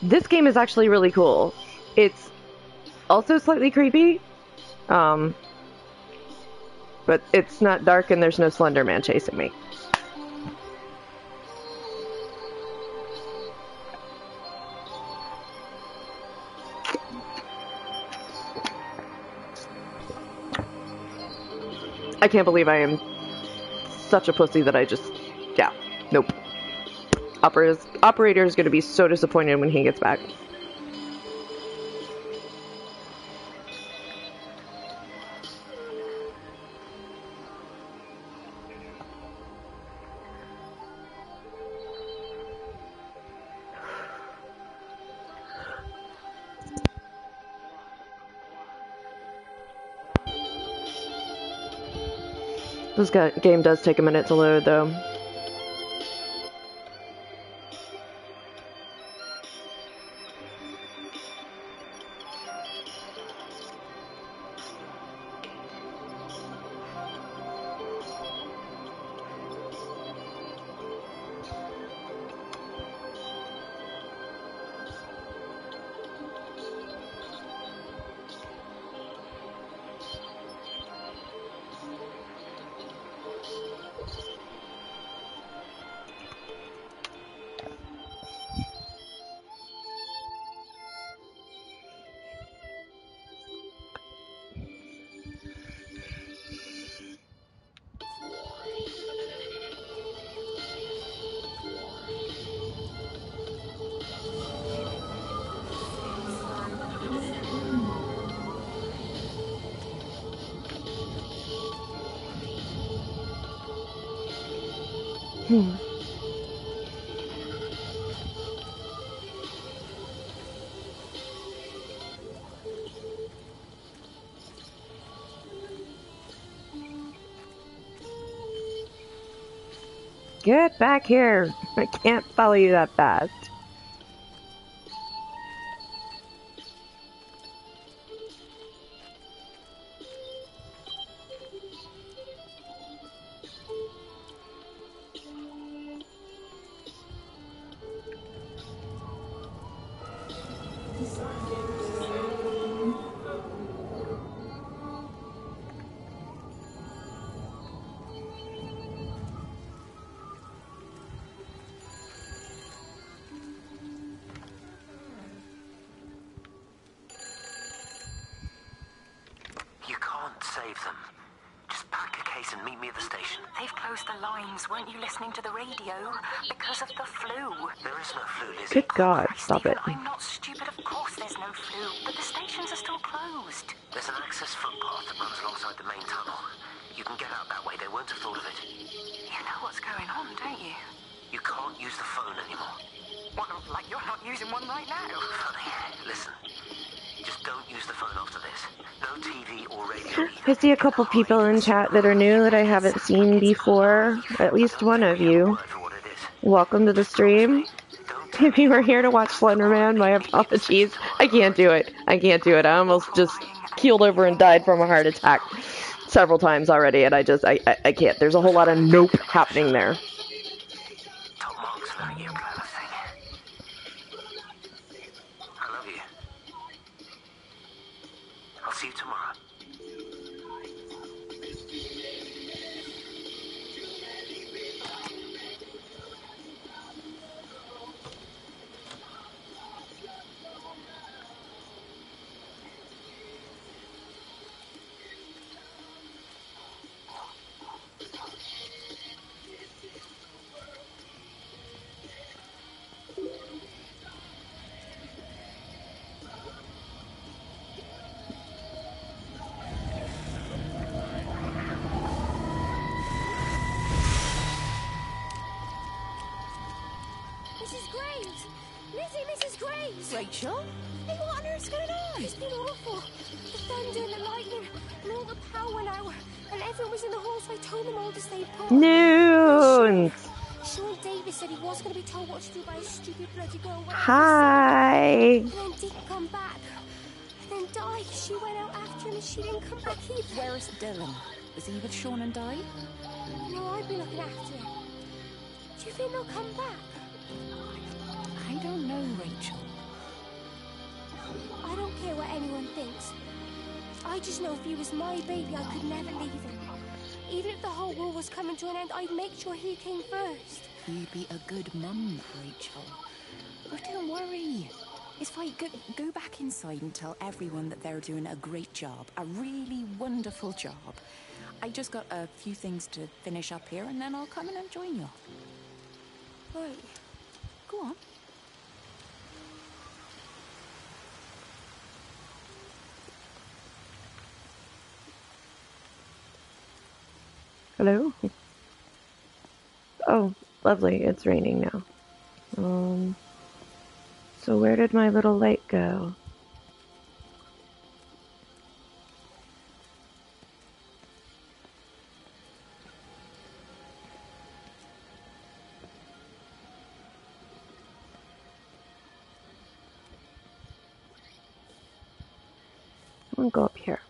This game is actually really cool. It's also slightly creepy, but it's not dark and there's no Slender Man chasing me. I can't believe I am such a pussy that I just... Yeah, nope. Operator is going to be so disappointed when he gets back. This game does take a minute to load, though. Get back here! I can't follow you that fast. Good God, stop it. I'm not stupid, of course there's no flu, but the stations are still closed. There's an access footpath that runs alongside the main tunnel. You can get out that way, they won't have thought of it. You know what's going on, don't you? You can't use the phone anymore. What, like you're not using one right now? Funny. Listen, just don't use the phone after this. No TV or radio. I see a couple people in chat that are new that I haven't seen before. At least one of you. Welcome to the stream. If you are here to watch Slender Man, my apologies. I can't do it. I can't do it. I almost just keeled over and died from a heart attack several times already, and I can't. There's a whole lot of nope happening there. I love you. I'll see you tomorrow. Rachel? Hey, what on earth's going on? It's been awful. The thunder and the lightning and all the power went out. And everyone was in the hall, so I told them all to stay put. News! Sean Davis said he was going to be told what to do by a stupid bloody girl. Hi! And then didn't come back. And then died. She went out after him and she didn't come back either. Where is Dylan? Is he with Sean and Di? No, I've been looking after him. Do you think they'll come back? I don't know, Rachel. I don't care what anyone thinks. I just know if he was my baby, I could never leave him. Even if the whole world was coming to an end, I'd make sure he came first. You'd be a good mum, Rachel. But don't worry. It's fine. Go back inside and tell everyone that they're doing a great job. A really wonderful job. I just got a few things to finish up here, and then I'll come in and join you. Right. Go on. Hello? Oh, lovely. It's raining now. So where did my little light go? I'll go up here.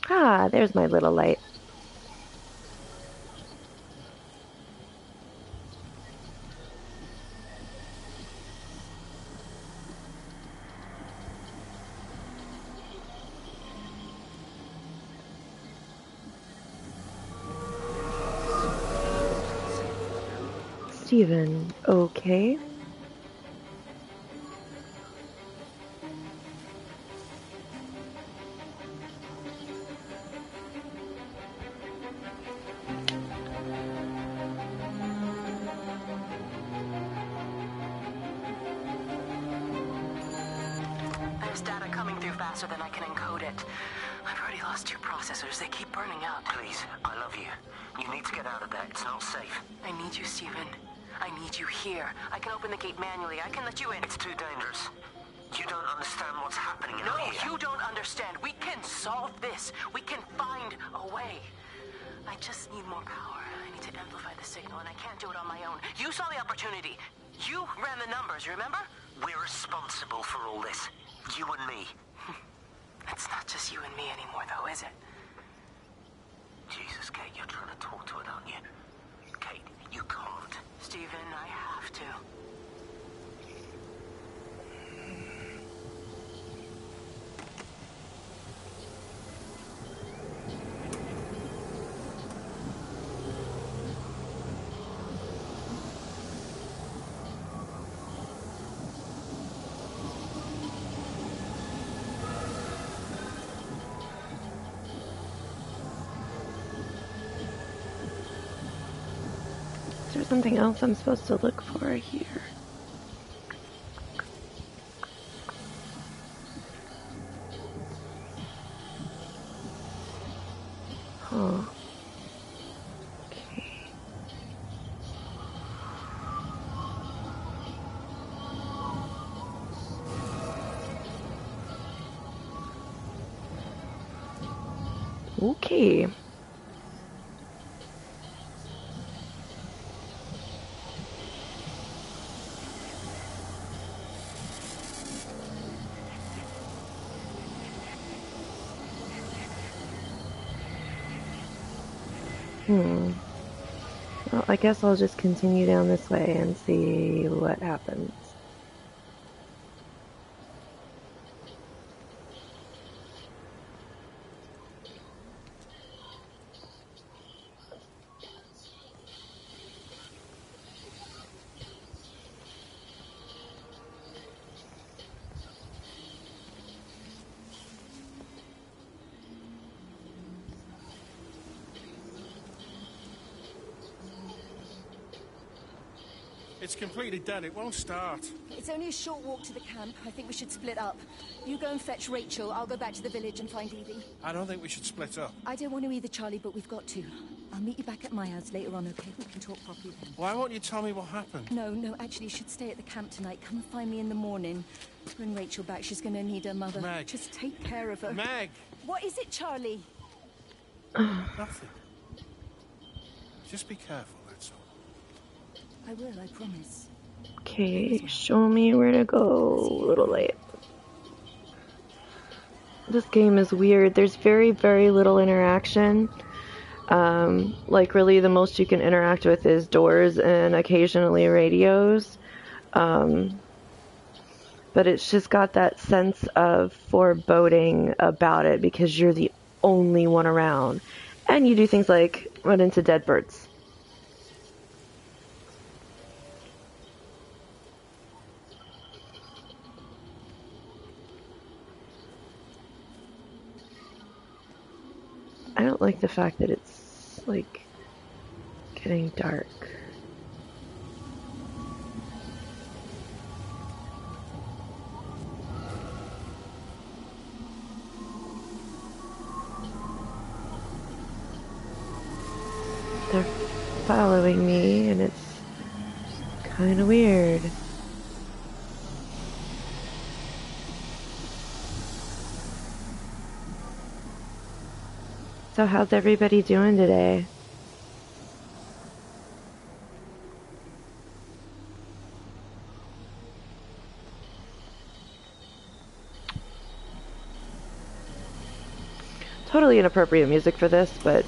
Ah, there's my little light. Steven, okay? There's data coming through faster than I can encode it. I've already lost 2 processors. They keep burning out. Please, I love you. You need to get out of there. It's not safe. I need you, Steven. I need you here. I can open the gate manually. I can let you in. It's too dangerous. You don't understand what's happening out here. No, you don't understand. We can solve this. We can find a way. I just need more power. I need to amplify the signal, and I can't do it on my own. You saw the opportunity. You ran the numbers, remember? We're responsible for all this. You and me. It's not just you and me anymore, though, is it? Jesus, Kate, you're trying to talk to it, aren't you? Kate, you can't. Steven, I have to. Is there something else I'm supposed to look for here? Huh. Okay. Well, I guess I'll just continue down this way and see what happens. It's completely dead. It won't start. It's only a short walk to the camp. I think we should split up. You go and fetch Rachel. I'll go back to the village and find Evie. I don't think we should split up. I don't want to either, Charlie, but we've got to. I'll meet you back at my house later on, okay? We can talk properly then. Why won't you tell me what happened? No, actually, you should stay at the camp tonight. Come and find me in the morning. Bring Rachel back. She's going to need her mother. Meg. Just take care of her. Meg! What is it, Charlie? Nothing. Just be careful, that's all. I will, I promise. Okay, show me where to go. A little late. This game is weird. There's very, very little interaction. Like, really, the most you can interact with is doors and occasionally radios. But it's just got that sense of foreboding about it because you're the only one around. And you do things like run into dead birds. I don't like the fact that it's, like, getting dark. They're following me, and it's kind of weird. So how's everybody doing today? Totally inappropriate music for this, but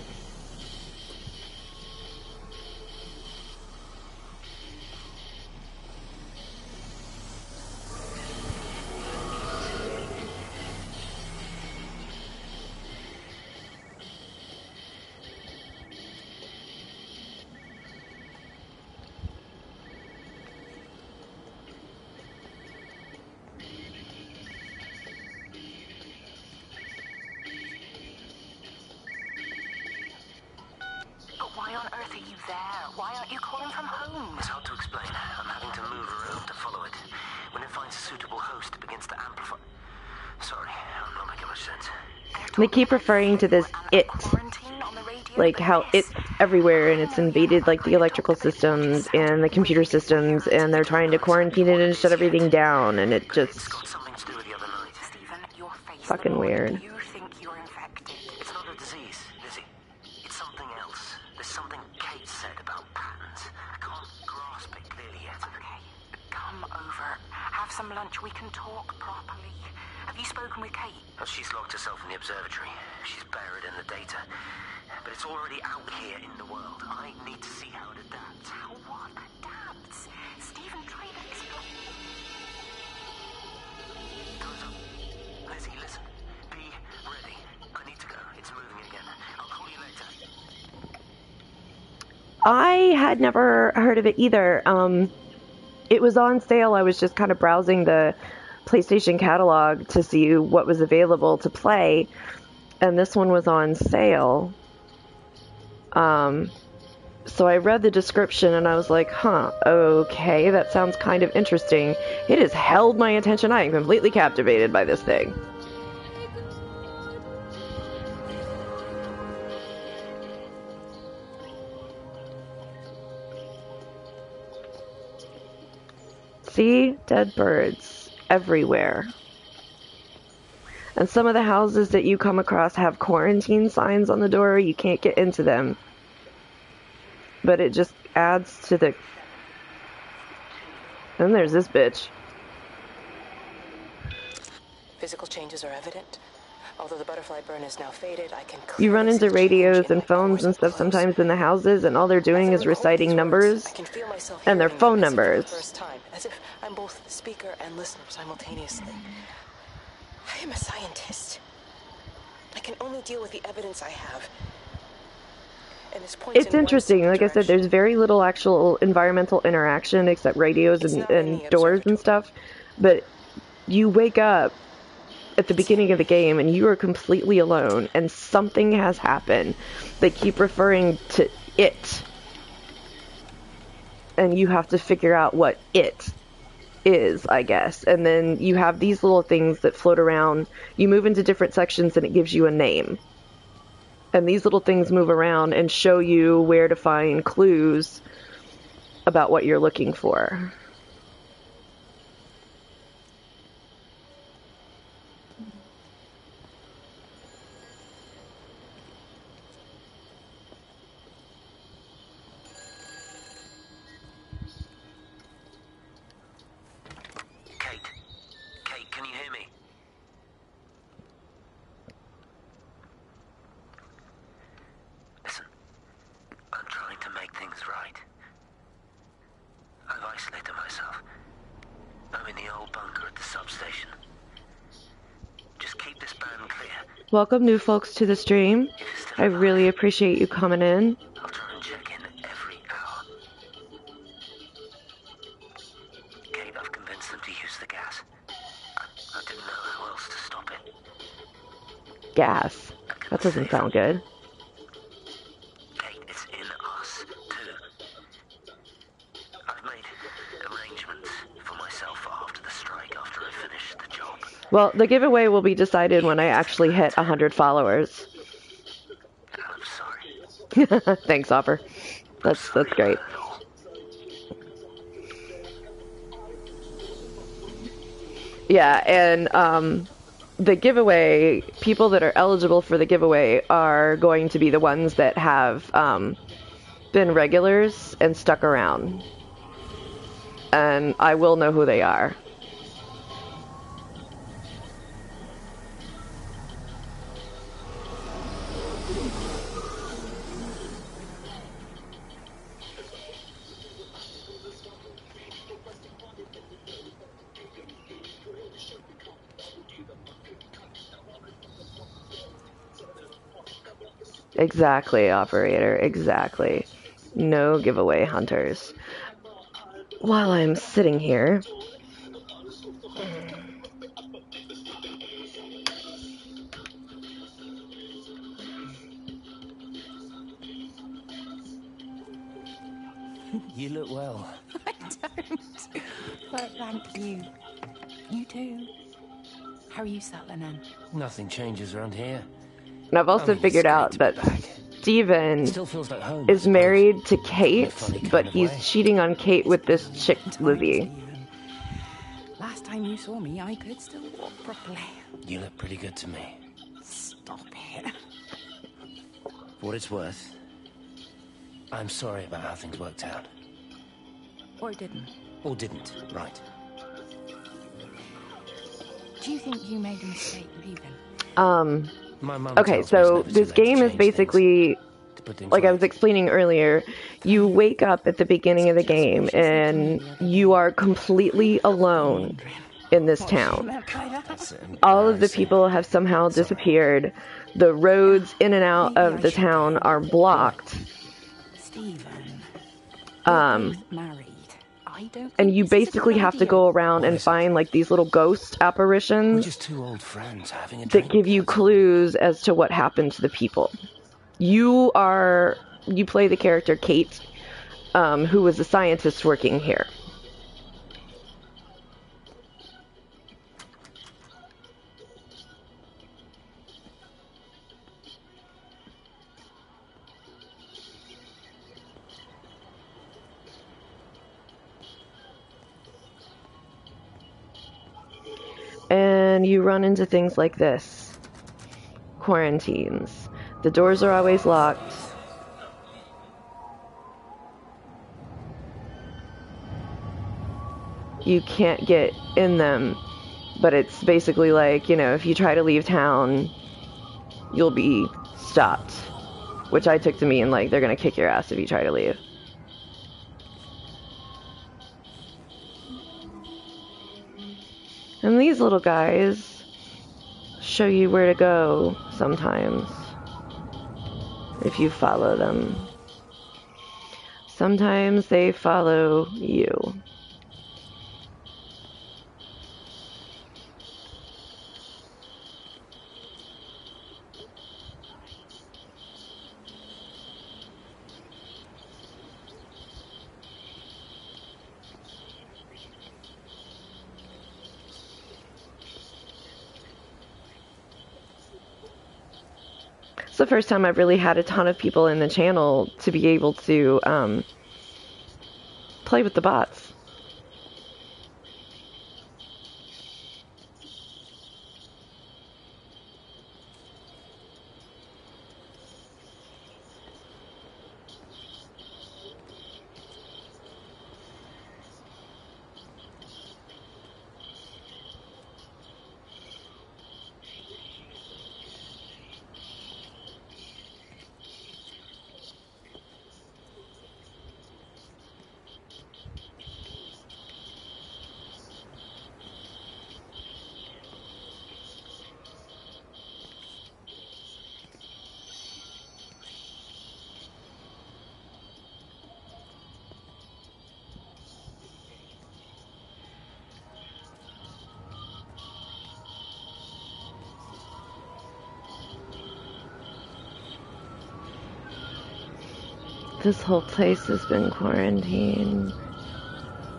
they keep referring to this it, like how it's everywhere and it's invaded like the electrical systems and the computer systems and they're trying to quarantine it and shut everything down and it just fucking weird. You think you're infected. It's not a disease, Lizzie. It's something else. There's something Kate said about patterns. I can't grasp it clearly yet. Okay, come over. Have some lunch. We can talk properly. Have you spoken with Kate? Well, she's locked herself in the observatory. She's buried in the data. But it's already out here in the world. I need to see how it adapts. How what adapts? Stephen, try to explain. Time's up. Lizzie, listen. Be ready. I need to go. It's moving again. I'll call you later. I had never heard of it either. It was on sale. I was just kind of browsing the PlayStation catalog to see what was available to play, and this one was on sale. So I read the description and I was like, huh, okay, that sounds kind of interesting. It has held my attention. I am completely captivated by this thing. See? Dead birds everywhere. And some of the houses that you come across have quarantine signs on the door. You can't get into them. But it just adds to the... And there's this bitch. Physical changes are evident. Although the butterfly burn is now faded, I can You run into radios and phones and stuff sometimes in the houses, and all they're doing is reciting numbers, and their phone numbers. First time, as if I'm both speaker and listener simultaneously. I am a scientist. I can only deal with the evidence I have. And this points It's interesting. Like I said, there's very little actual environmental interaction except radios and doors and stuff. But you wake up at the beginning of the game and you are completely alone and something has happened. They keep referring to it. and you have to figure out what it is, I guess. And then you have these little things that float around. You move into different sections and it gives you a name. And these little things move around and show you where to find clues about what you're looking for. Kate, can you hear me? Listen, I'm trying to make things right. I've isolated myself. I'm in the old bunker at the substation. Just keep this band clear. Welcome, new folks, to the stream. I really appreciate you coming in. I'll try and check in every hour. Kate, I've convinced them to use the gas. I didn't know how else to stop it. Gas. That doesn't sound good. Kate, it's in us, too. I've made arrangements for myself after the strike, after I finish the job. Well, the giveaway will be decided when I actually hit 100 followers. I'm sorry. Thanks, Hopper. That's great. Yeah, and the giveaway, people that are eligible for the giveaway are going to be the ones that have been regulars and stuck around. And I will know who they are. Exactly, operator, exactly. No giveaway hunters. While I'm sitting here... You look well. I don't. But thank you. You too. How are you settling in? Nothing changes around here. And I've also figured out that Steven is married to Kate, but he's cheating on Kate with this chick, Lizzie. Last time you saw me, I could still walk properly. You look pretty good to me. Stop it. For what it's worth, I'm sorry about how things worked out. Or didn't. Or didn't, right. Do you think you made a mistake leaving? Okay, so this game is basically, like I was explaining earlier, you wake up at the beginning of the game and you are completely alone in this town. All of the people have somehow disappeared. The roads in and out of the town are blocked. Stephen, married. And you basically have to go around and find like these little ghost apparitions just two old friends having a that drink. give you clues as to what happened to the people. You play the character Kate, who was a scientist working here. And you run into things like this. Quarantines. The doors are always locked. You can't get in them, but it's basically like, you know, if you try to leave town, you'll be stopped. Which I took to mean, like, they're gonna kick your ass if you try to leave. And these little guys show you where to go sometimes, if you follow them. Sometimes they follow you. the first time I've really had a ton of people in the channel to be able to play with the bots. This whole place has been quarantined.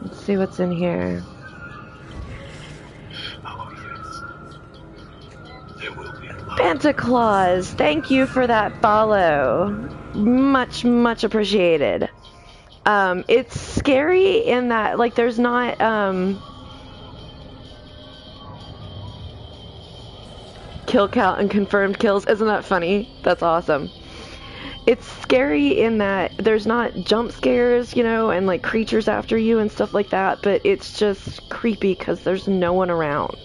Let's see what's in here. Oh, yes. There will be a lot. Santa Claus, thank you for that follow. Much, much appreciated. It's scary in that, like, there's not, kill count and confirmed kills. Isn't that funny? That's awesome. It's scary in that there's not jump scares, you know, and like creatures after you and stuff like that, but it's just creepy because there's no one around.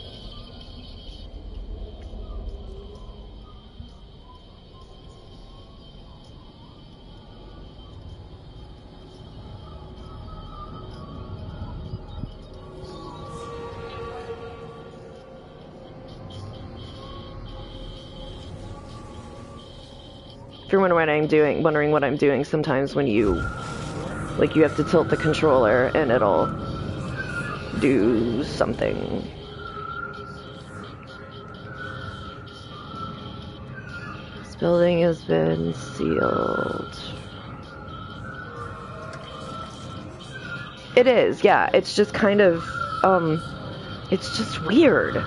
If you're wondering what I'm doing, sometimes when you have to tilt the controller and it'll do something. This building has been sealed. It is, yeah. It's just kind of, it's just weird.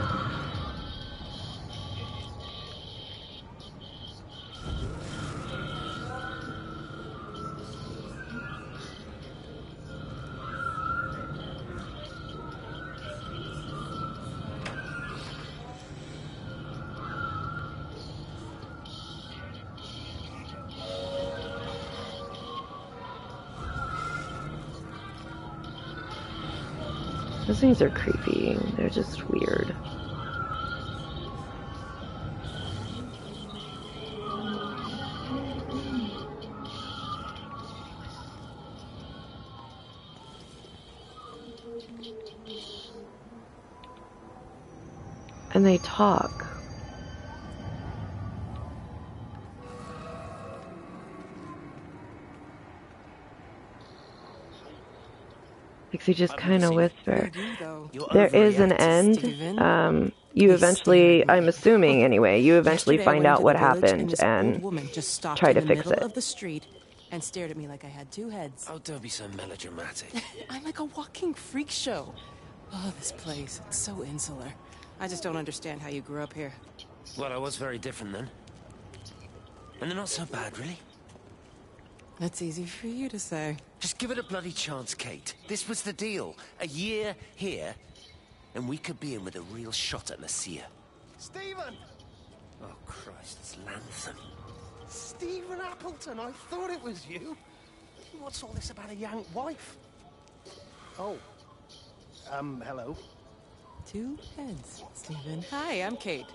Those things are creepy. They're just weird. And they talk. Like they just kind of whisper. There is an end. You eventually, I'm assuming anyway, you eventually find out what happened and try to fix it. Of the street and stared at me like I had two heads. Oh, don't be so melodramatic. I'm like a walking freak show. Oh, this place, it's so insular. I just don't understand how you grew up here. Well, I was very different then. And they're not so bad, really. That's easy for you to say. Just give it a bloody chance, Kate. This was the deal. A year here, and we could be in with a real shot at Lucia. Stephen! Oh, Christ, it's Lantham. Stephen Appleton, I thought it was you. What's all this about a young wife? Oh. Hello. Two heads, Stephen. Hi, I'm Kate.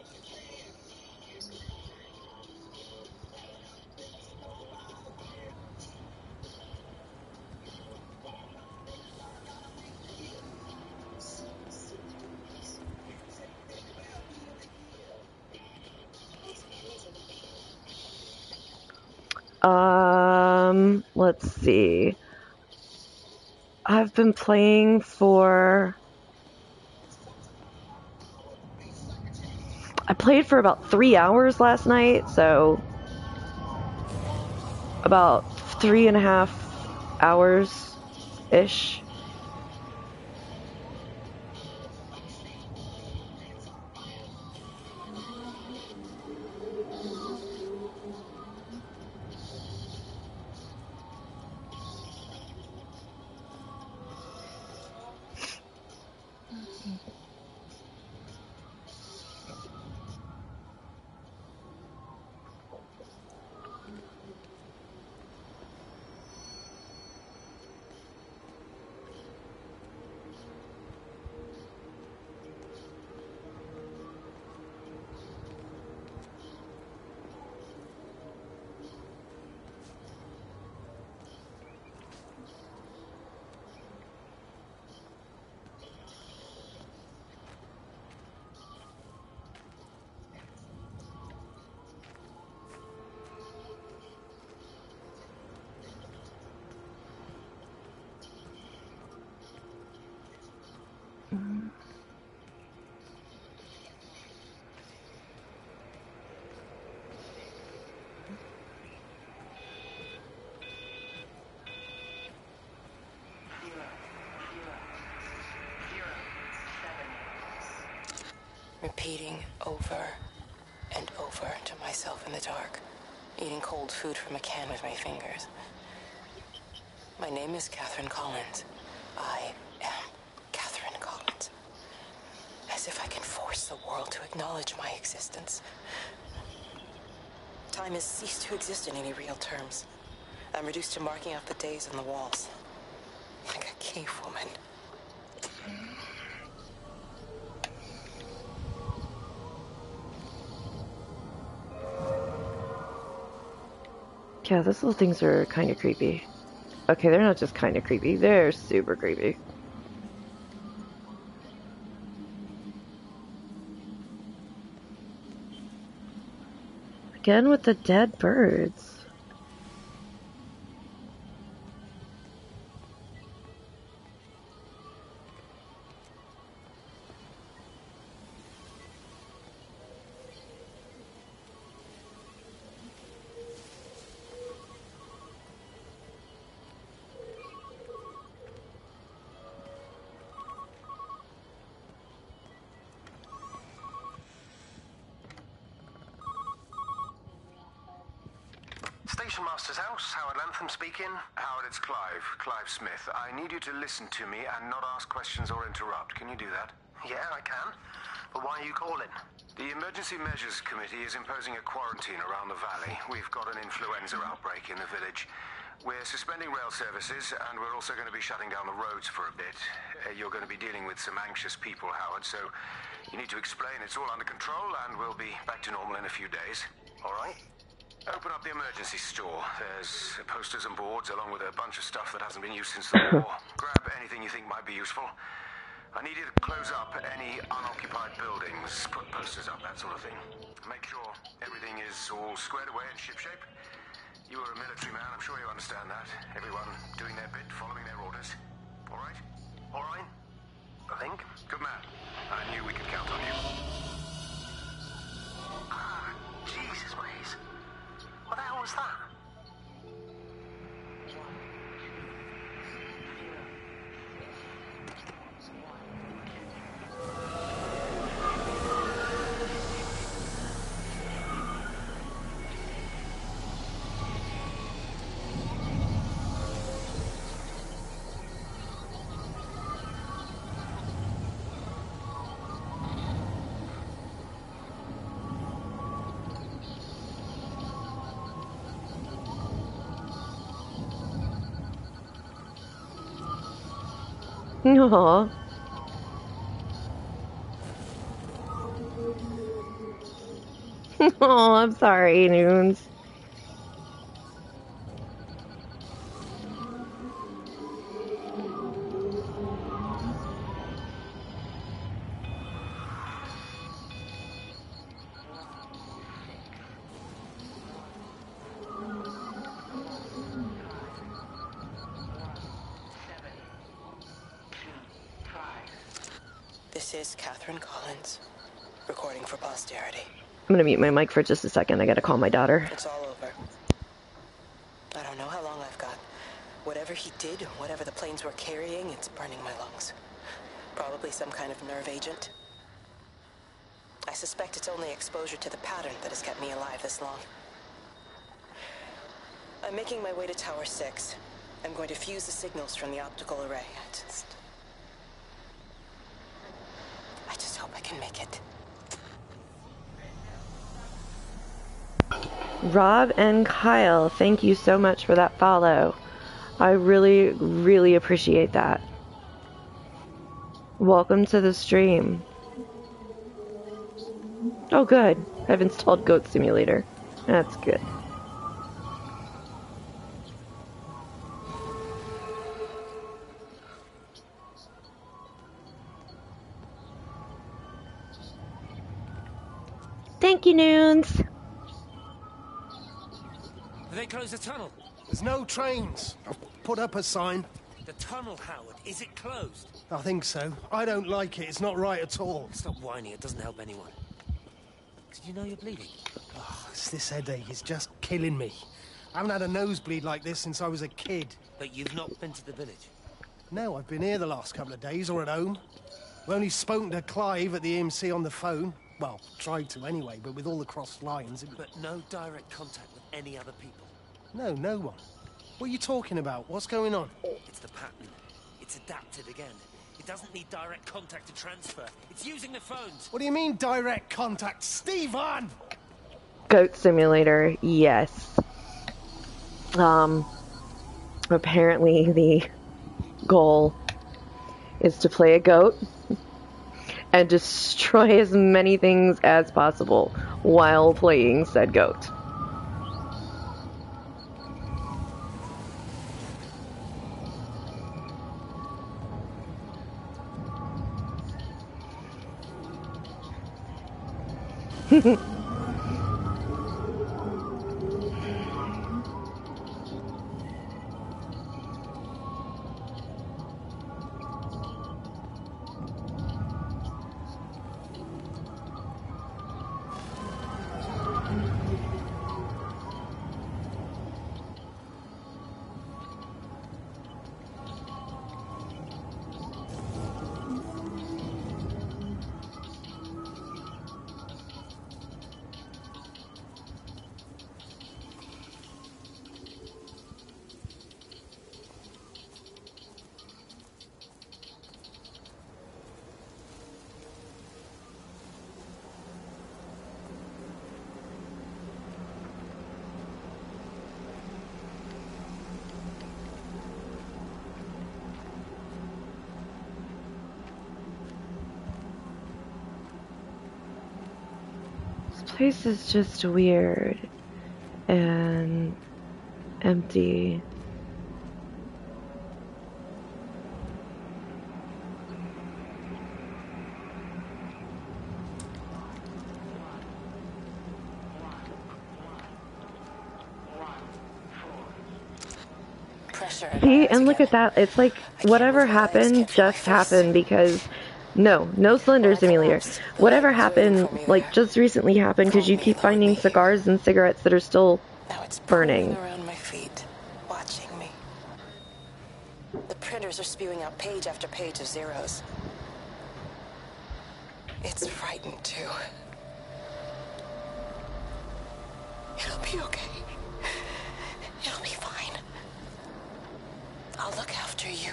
Let's see. I've been playing for... I played for about 3 hours last night, so... about 3.5 hours-ish. repeating over and over to myself in the dark, eating cold food from a can with my fingers. My name is Catherine Collins. I am Catherine Collins. As if I can force the world to acknowledge my existence. Time has ceased to exist in any real terms. I'm reduced to marking out the days on the walls. Like a cave woman. Yeah, those little things are kind of creepy. Okay, they're not just kind of creepy, they're super creepy. Again with the dead birds. Station Master's house, Howard Lantham speaking. Howard, it's Clive. Clive Smith. I need you to listen to me and not ask questions or interrupt. Can you do that? Yeah, I can. But why are you calling? The Emergency Measures Committee is imposing a quarantine around the valley. We've got an influenza outbreak in the village. We're suspending rail services, and we're also going to be shutting down the roads for a bit. You're going to be dealing with some anxious people, Howard, so you need to explain it's all under control, and we'll be back to normal in a few days. All right. Open up the emergency store. There's posters and boards, along with a bunch of stuff that hasn't been used since the war. Grab anything you think might be useful. I need you to close up any unoccupied buildings, put posters up, that sort of thing. Make sure everything is all squared away and shipshape. You are a military man, I'm sure you understand that. Everyone doing their bit, following their orders. All right? All right. I think. Good man. I knew we could count on you. Ah, Jesus, Maze. What the hell was that? Aww. Oh, I'm sorry, Noons. This is Catherine Collins, recording for posterity. I'm gonna mute my mic for just a second. I gotta call my daughter. It's all over. I don't know how long I've got. Whatever he did, whatever the planes were carrying, it's burning my lungs. Probably some kind of nerve agent. I suspect it's only exposure to the pattern that has kept me alive this long. I'm making my way to Tower 6. I'm going to fuse the signals from the optical array. I just hope I can make it. Rob and Kyle, thank you so much for that follow. I really, really appreciate that. Welcome to the stream. Oh, good. I've installed Goat Simulator. That's good. Thank you, Noons. Have they closed the tunnel? There's no trains. I've put up a sign. The tunnel, Howard. Is it closed? I think so. I don't like it. It's not right at all. Stop whining. It doesn't help anyone. Did you know you're bleeding? Oh, it's this headache. It's just killing me. I haven't had a nosebleed like this since I was a kid. But you've not been to the village? No, I've been here the last couple of days or at home. I've only spoken to Clive at the AMC on the phone. Well, tried to anyway, but with all the crossed lines... But no direct contact with any other people? No, no one. What are you talking about? What's going on? It's the pattern. It's adapted again. It doesn't need direct contact to transfer. It's using the phones. What do you mean, direct contact? Stephen! Goat Simulator, yes. Apparently the goal is to play a goat and destroy as many things as possible while playing said goat. This place is just weird and empty. See, and look at that. It's like whatever happened just happened because no Slender Simulator. Whatever happened, like, just recently happened because you keep finding cigars and cigarettes that are still burning. Around my feet, watching me. The printers are spewing out page after page of zeros. It's frightened too. It'll be okay. It'll be fine. I'll look after you.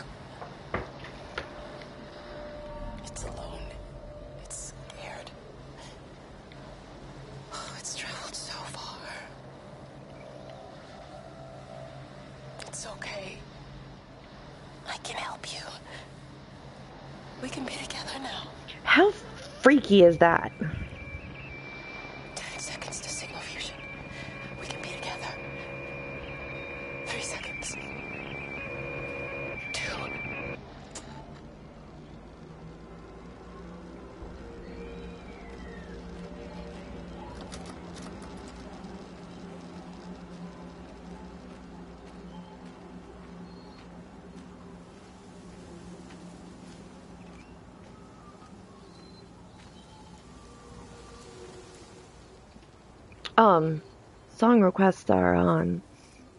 It's alone. It's scared. Oh, it's traveled so far. It's okay. I can help you. We can be together now. How freaky is that? 10 seconds to signal fusion. We can be together. 3 seconds. 2. Song requests are on,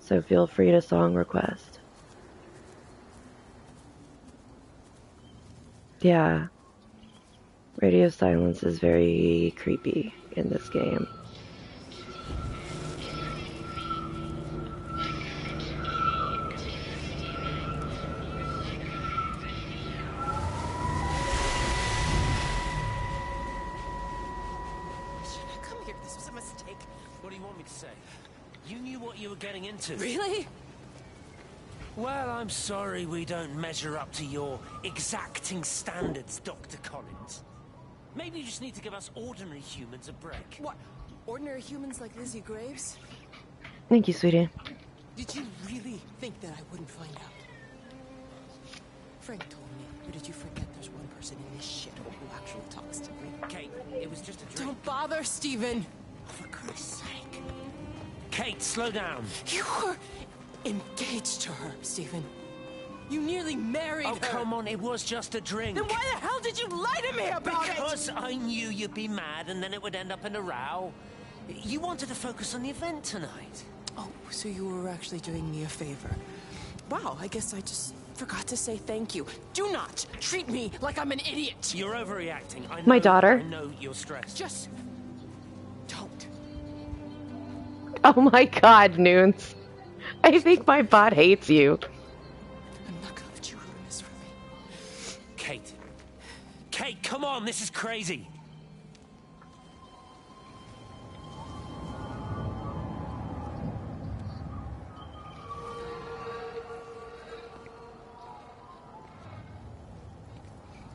so feel free to song request. Yeah. Radio silence is very creepy in this game. Getting into. Really? Well, I'm sorry we don't measure up to your exacting standards, Dr. Collins. Maybe you just need to give us ordinary humans a break. What? Ordinary humans like Lizzie Graves? Thank you, sweetie. Did you really think that I wouldn't find out? Frank told me, or did you forget there's one person in this shithole who actually talks to me? Kate, it was just a drink. Don't bother, Stephen! For Christ's sake. Kate, slow down. You were engaged to her, Stephen. You nearly married her. Oh, come on, it was just a drink. Then why the hell did you lie to me about it? Because I knew you'd be mad and then it would end up in a row. You wanted to focus on the event tonight. Oh, so you were actually doing me a favor. Wow, I guess I just forgot to say thank you. Do not treat me like I'm an idiot. You're overreacting. I know, My daughter. I know you're stressed. Just don't. Oh my god, Noons. I think my bot hates you. I'm not gonna let you ruin this for me. Kate. Kate, come on, this is crazy.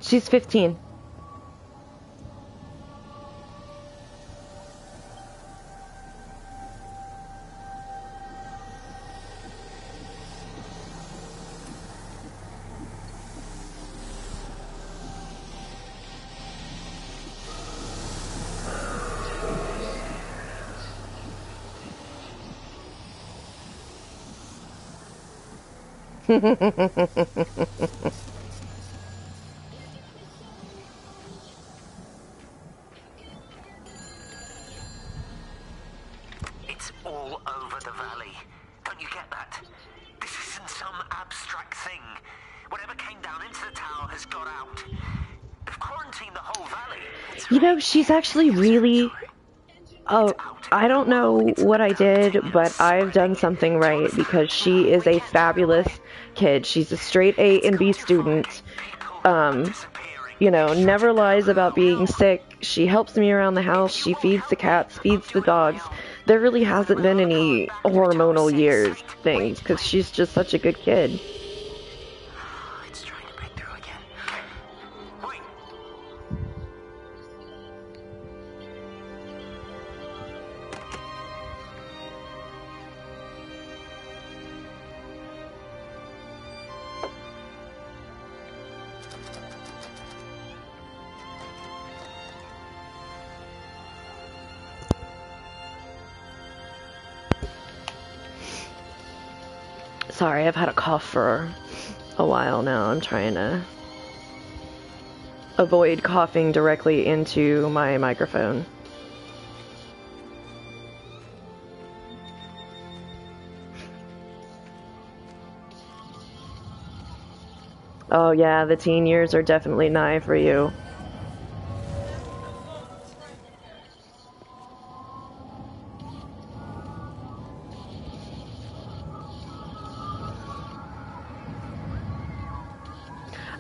She's 15. It's all over the valley. Don't you get that? This isn't some abstract thing. Whatever came down into the tower has got out. They've quarantined the whole valley. You know, she's actually really... Oh, I don't know what I did, but I've done something right because she is a fabulous kid. She's a straight A and B student. You know, never lies about being sick. She helps me around the house. She feeds the cats, feeds the dogs. There really hasn't been any hormonal years things because she's just such a good kid. It's trying to break through again. Wait. Sorry, I've had a cough for a while now. I'm trying to avoid coughing directly into my microphone. Oh yeah, the teen years are definitely nigh for you.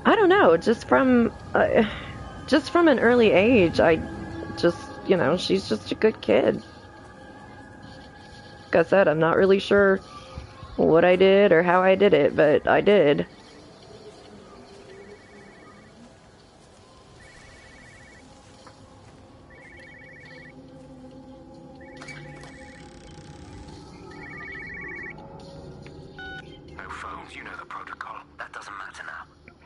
I don't know, just from an early age, you know, she's just a good kid. Like I said, I'm not really sure what I did or how I did it, but I did. No phones, you know the protocol. That doesn't matter now.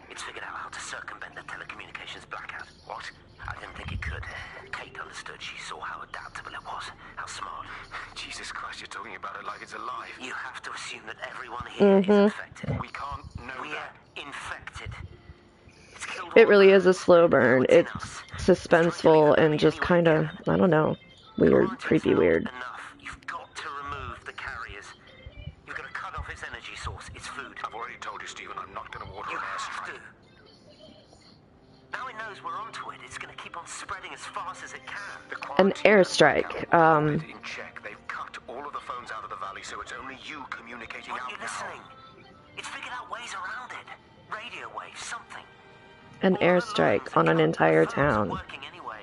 It's figured out how to circumvent the telecommunications blackout. What? I didn't think it could. Kate understood. She saw how adaptable it was. How smart. Jesus Christ, you're talking about it like it's alive. You have to assume that everyone here is infected. We can't know We're that. infected. It's killed It all really the is a slow burn. what's in It's us. suspenseful and just kind of, I don't know, weird, creepy weird. Enough. You've got to remove the carriers. You've got to cut off its energy source, its food. I've already told you, Stephen, I'm not going to order You an have airstrike. to. Now it knows we're onto it. It's going to keep on spreading as fast as it can. An airstrike. In check, they've cut all of the phones out of the valley, so it's only you communicating Aren't out you now. listening? It's figured out ways around it. Radio waves, something. An airstrike on an entire town. Working anyway.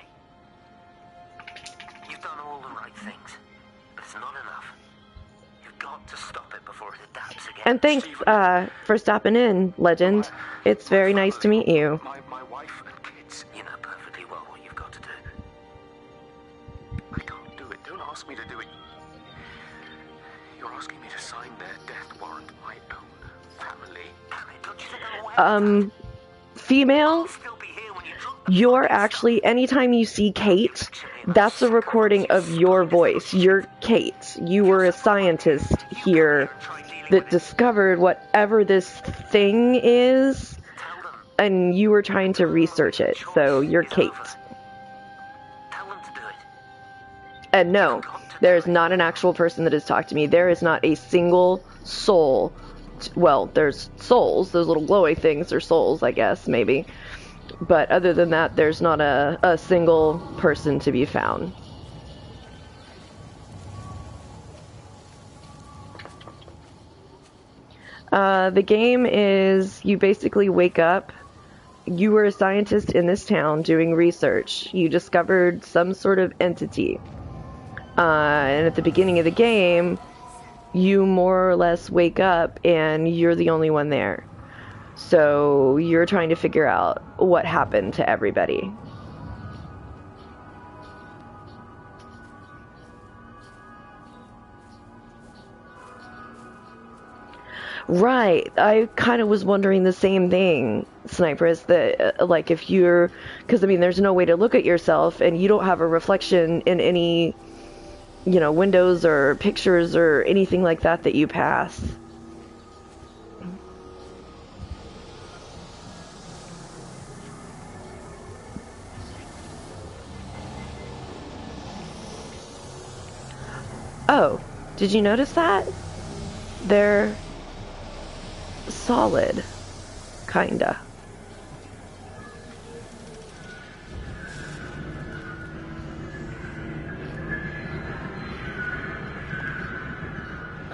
You've done all the right things, but it's not enough. You've got to stop it before it adapts again. And thanks for stopping in, Legend. It's very nice to meet you. My wife and kids. You know perfectly well what you've got to do. I can't do it. Don't ask me to do it. You're asking me to sign their death warrant. My own family. Damn it, don't you think I'm aware? Female, I'll still be here when you drop the you're fucking actually, anytime you see Kate, that's a recording of your voice. You're Kate. You were a scientist here that discovered whatever this thing is, and you were trying to research it. So you're Kate. Tell them to do it. And no, there is not an actual person that has talked to me. There is not a single soul well, there's souls. Those little glowy things are souls, I guess, maybe. But other than that, there's not a single person to be found. The game is, you basically wake up. You were a scientist in this town doing research. You discovered some sort of entity. And at the beginning of the game, you more or less wake up and you're the only one there. So you're trying to figure out what happened to everybody. Right, I kind of was wondering the same thing, Sniper, is that, like, if you're, because, I mean, there's no way to look at yourself, and you don't have a reflection in any, you know, windows or pictures or anything like that that you pass. Oh, did you notice that? They're solid, kinda.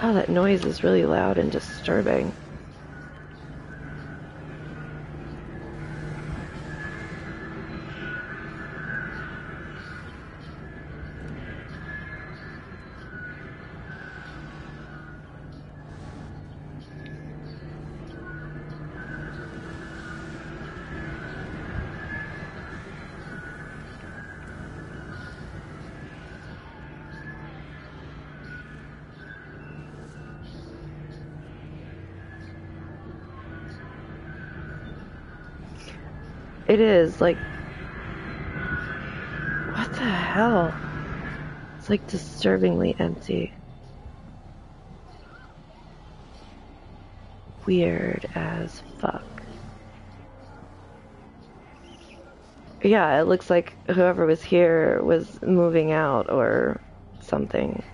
Oh, that noise is really loud and disturbing. It is, like, what the hell? It's like disturbingly empty. Weird as fuck. Yeah, it looks like whoever was here was moving out or something.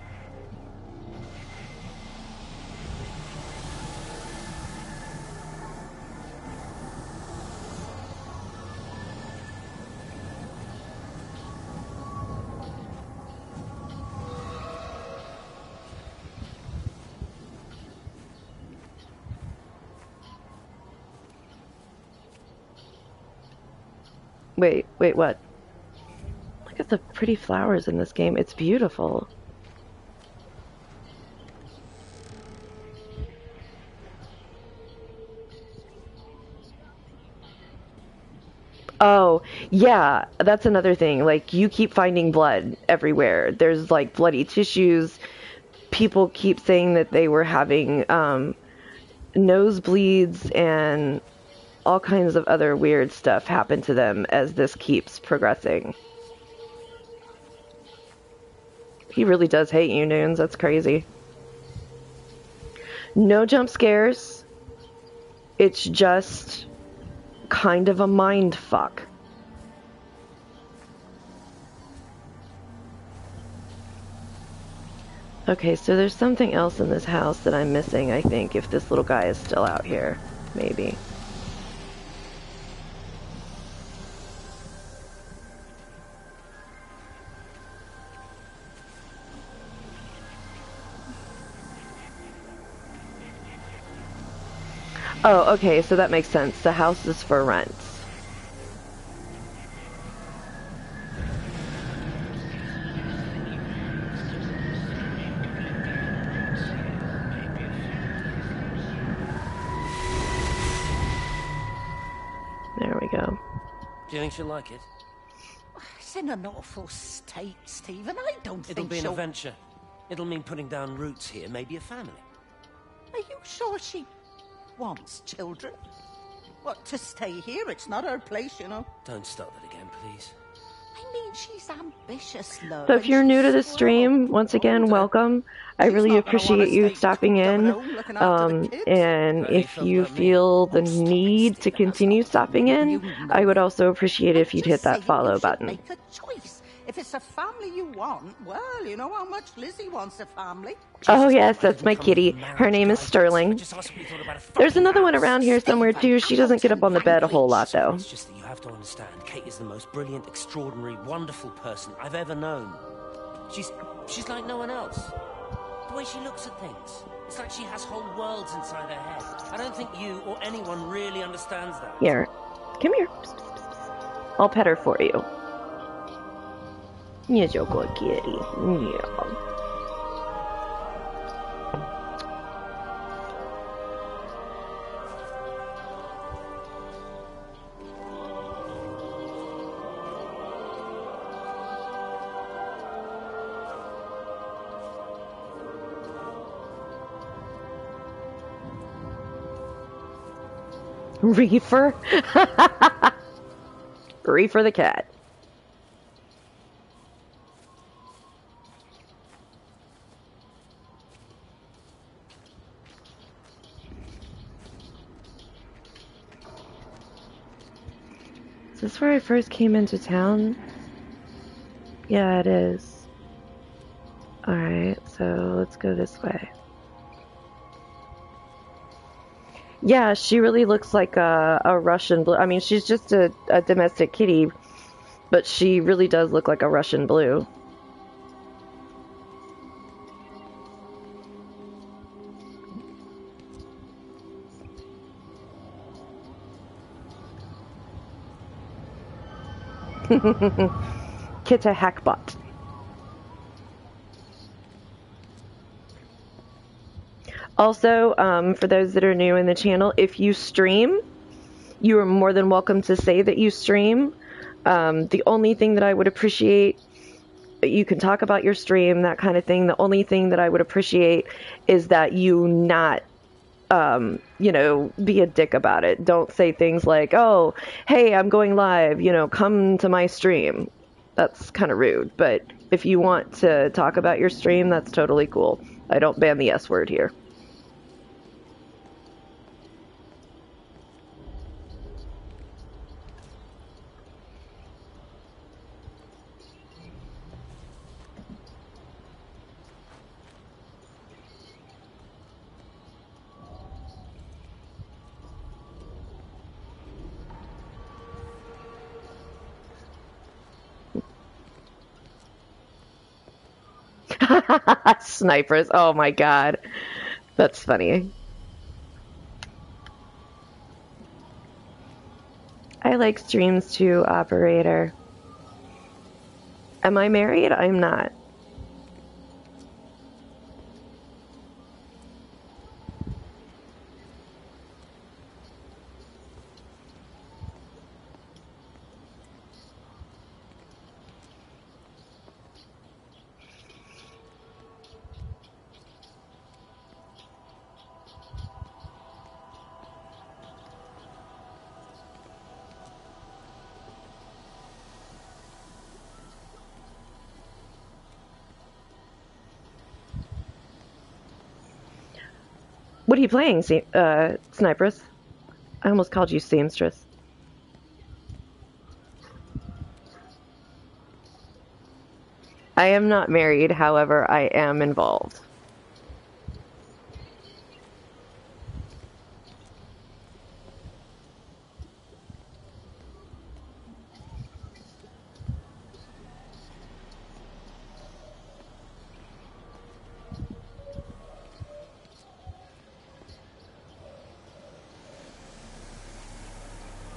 Wait, what? Look at the pretty flowers in this game. It's beautiful. Oh, yeah, that's another thing. Like, you keep finding blood everywhere. There's, like, bloody tissues. People keep saying that they were having nosebleeds and all kinds of other weird stuff happen to them as this keeps progressing. He really does hate you, Noons. That's crazy. No jump scares. It's just kind of a mind fuck. Okay, so there's something else in this house that I'm missing, I think, if this little guy is still out here. Maybe. Oh, okay, so that makes sense. The house is for rent. There we go. Do you think she'll like it? It's in an awful state, Stephen. I don't think It'll be an she'll... adventure. It'll mean putting down roots here, maybe a family. Are you sure she wants children? What, to stay here? It's not her place, you know. Don't start that again, please. I mean, she's ambitious, love. So if you're new to the stream, once again, welcome. I really appreciate you stopping in. And if you feel the need to continue stopping in, I would also appreciate it if you'd hit that follow button. If it's a family you want, well, you know how much Lizzie wants a family. Oh yes, that's my kitty. Her name is Sterling. There's another one around here somewhere too. She doesn't get up on the bed a whole lot though. It's just that you have to understand, Kate is the most brilliant, extraordinary, wonderful person I've ever known. She's like no one else. The way she looks at things. It's like she has whole worlds inside her head. I don't think you or anyone really understands that. Here. Come here. I'll pet her for you. Yes, your good kitty. Yeah. Reefer? Reefer the cat. Is this where I first came into town? Yeah, it is. Alright, so let's go this way. Yeah, she really looks like a Russian blue. I mean, she's just a domestic kitty, but she really does look like a Russian blue. Kitta Hackbot. Also, for those that are new in the channel, if you stream, you are more than welcome to say that you stream. The only thing that I would appreciate, you can talk about your stream, that kind of thing. The only thing that I would appreciate is that you not, you know, be a dick about it. Don't say things like, oh, hey, I'm going live, you know, come to my stream. That's kind of rude. But if you want to talk about your stream, that's totally cool. I don't ban the S word here. Snipers. Oh my god. That's funny. I like streams too, operator. Am I married? I'm not. What are you playing, Snipers? I almost called you Seamstress. I am not married, however, I am involved.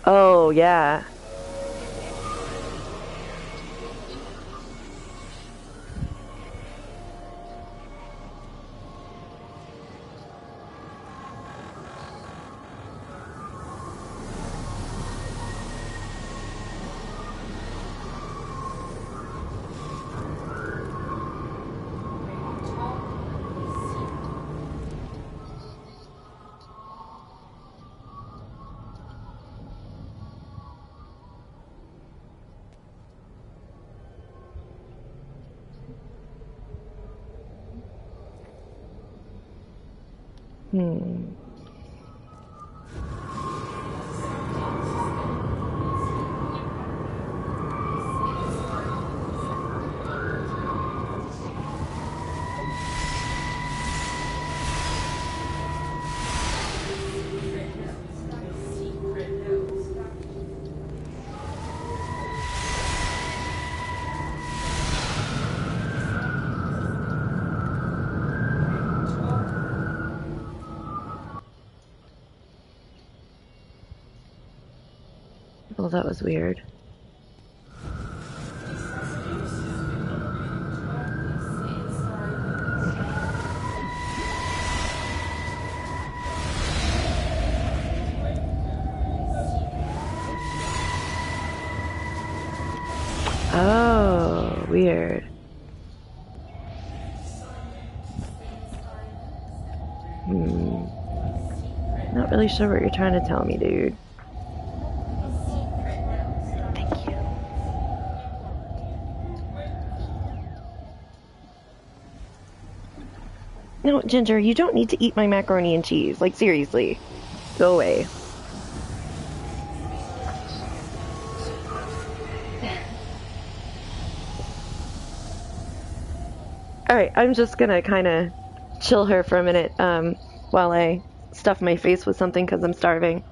Oh, yeah. Well, that was weird. Oh, weird. Not really sure what you're trying to tell me, dude. Thank you. No, Ginger, you don't need to eat my macaroni and cheese. Like, seriously. Go away. Alright, I'm just gonna kind of chill her for a minute while I stuff my face with something because I'm starving.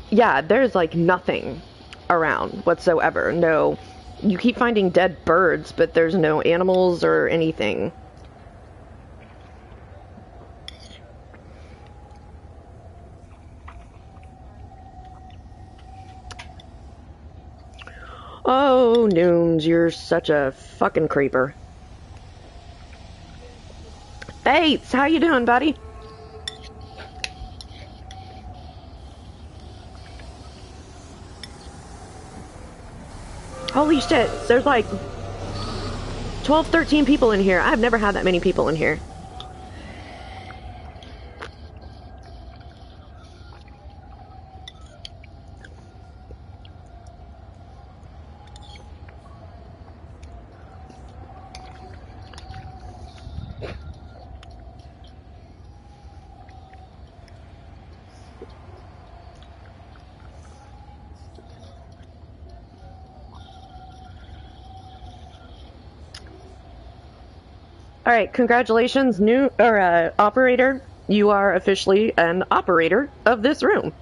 Yeah, there's like nothing around whatsoever. No, you keep finding dead birds, but there's no animals or anything. Oh, Noons, you're such a fucking creeper. Bates, how you doing, buddy? Holy shit, there's like 12, 13 people in here. I've never had that many people in here. Alright, congratulations, operator. You are officially an operator of this room.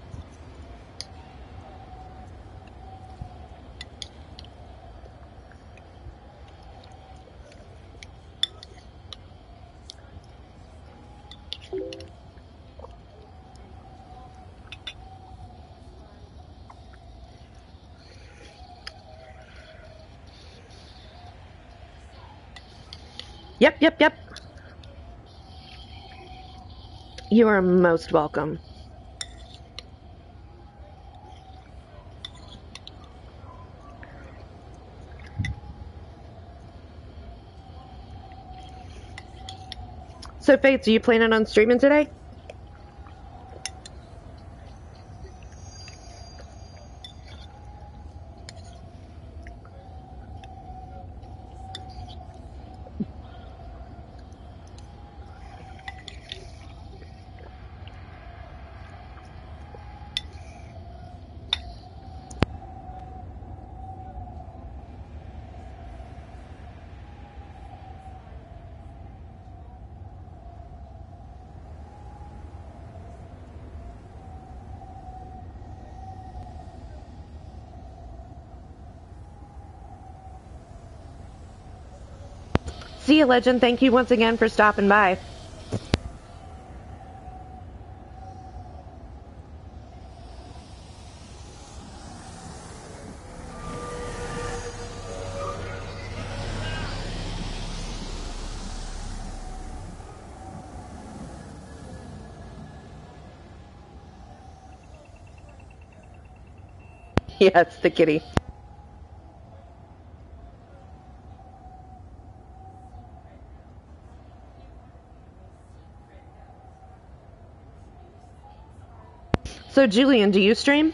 Yep. You are most welcome. So, Fates, are you planning on streaming today? See you, Legend. Thank you once again for stopping by. Yes, the kitty. So, Julian, do you stream?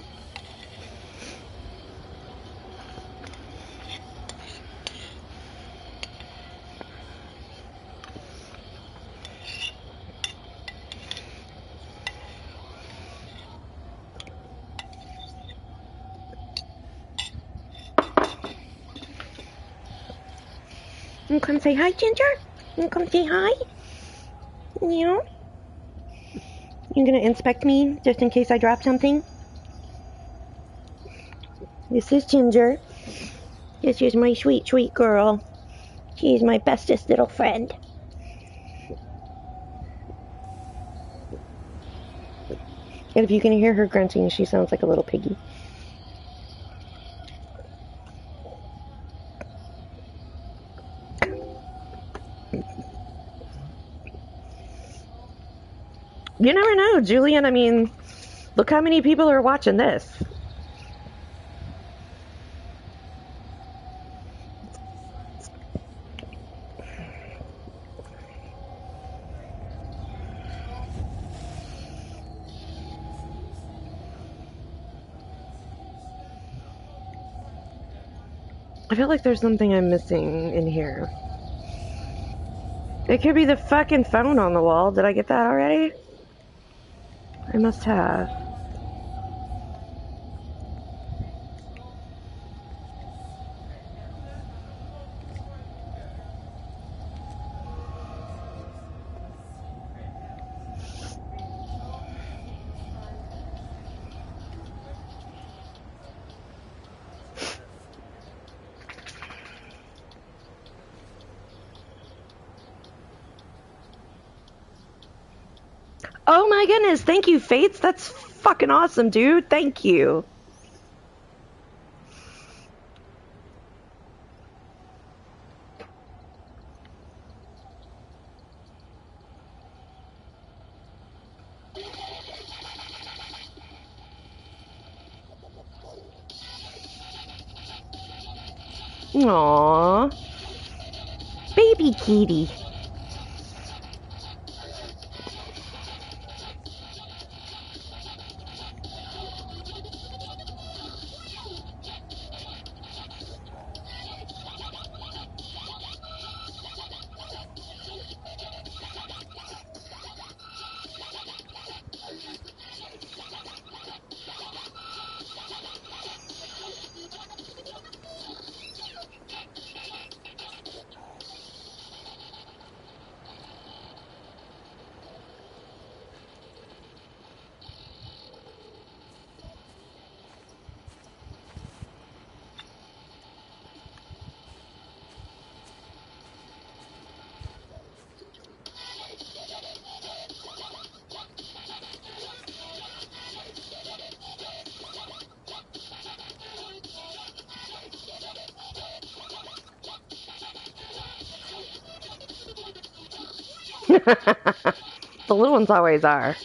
You come say hi, Ginger? You come say hi? Yeah? You gonna inspect me just in case I drop something? This is Ginger. This is my sweet, sweet girl. She's my bestest little friend. And if you can hear her grunting, she sounds like a little piggy. You never know, Julian. I mean, look how many people are watching this. I feel like there's something I'm missing in here. It could be the fucking phone on the wall. Did I get that already? I must have. Oh my goodness, thank you, Fates. That's fucking awesome, dude. Thank you. Aww. Baby kitty. The little ones always are.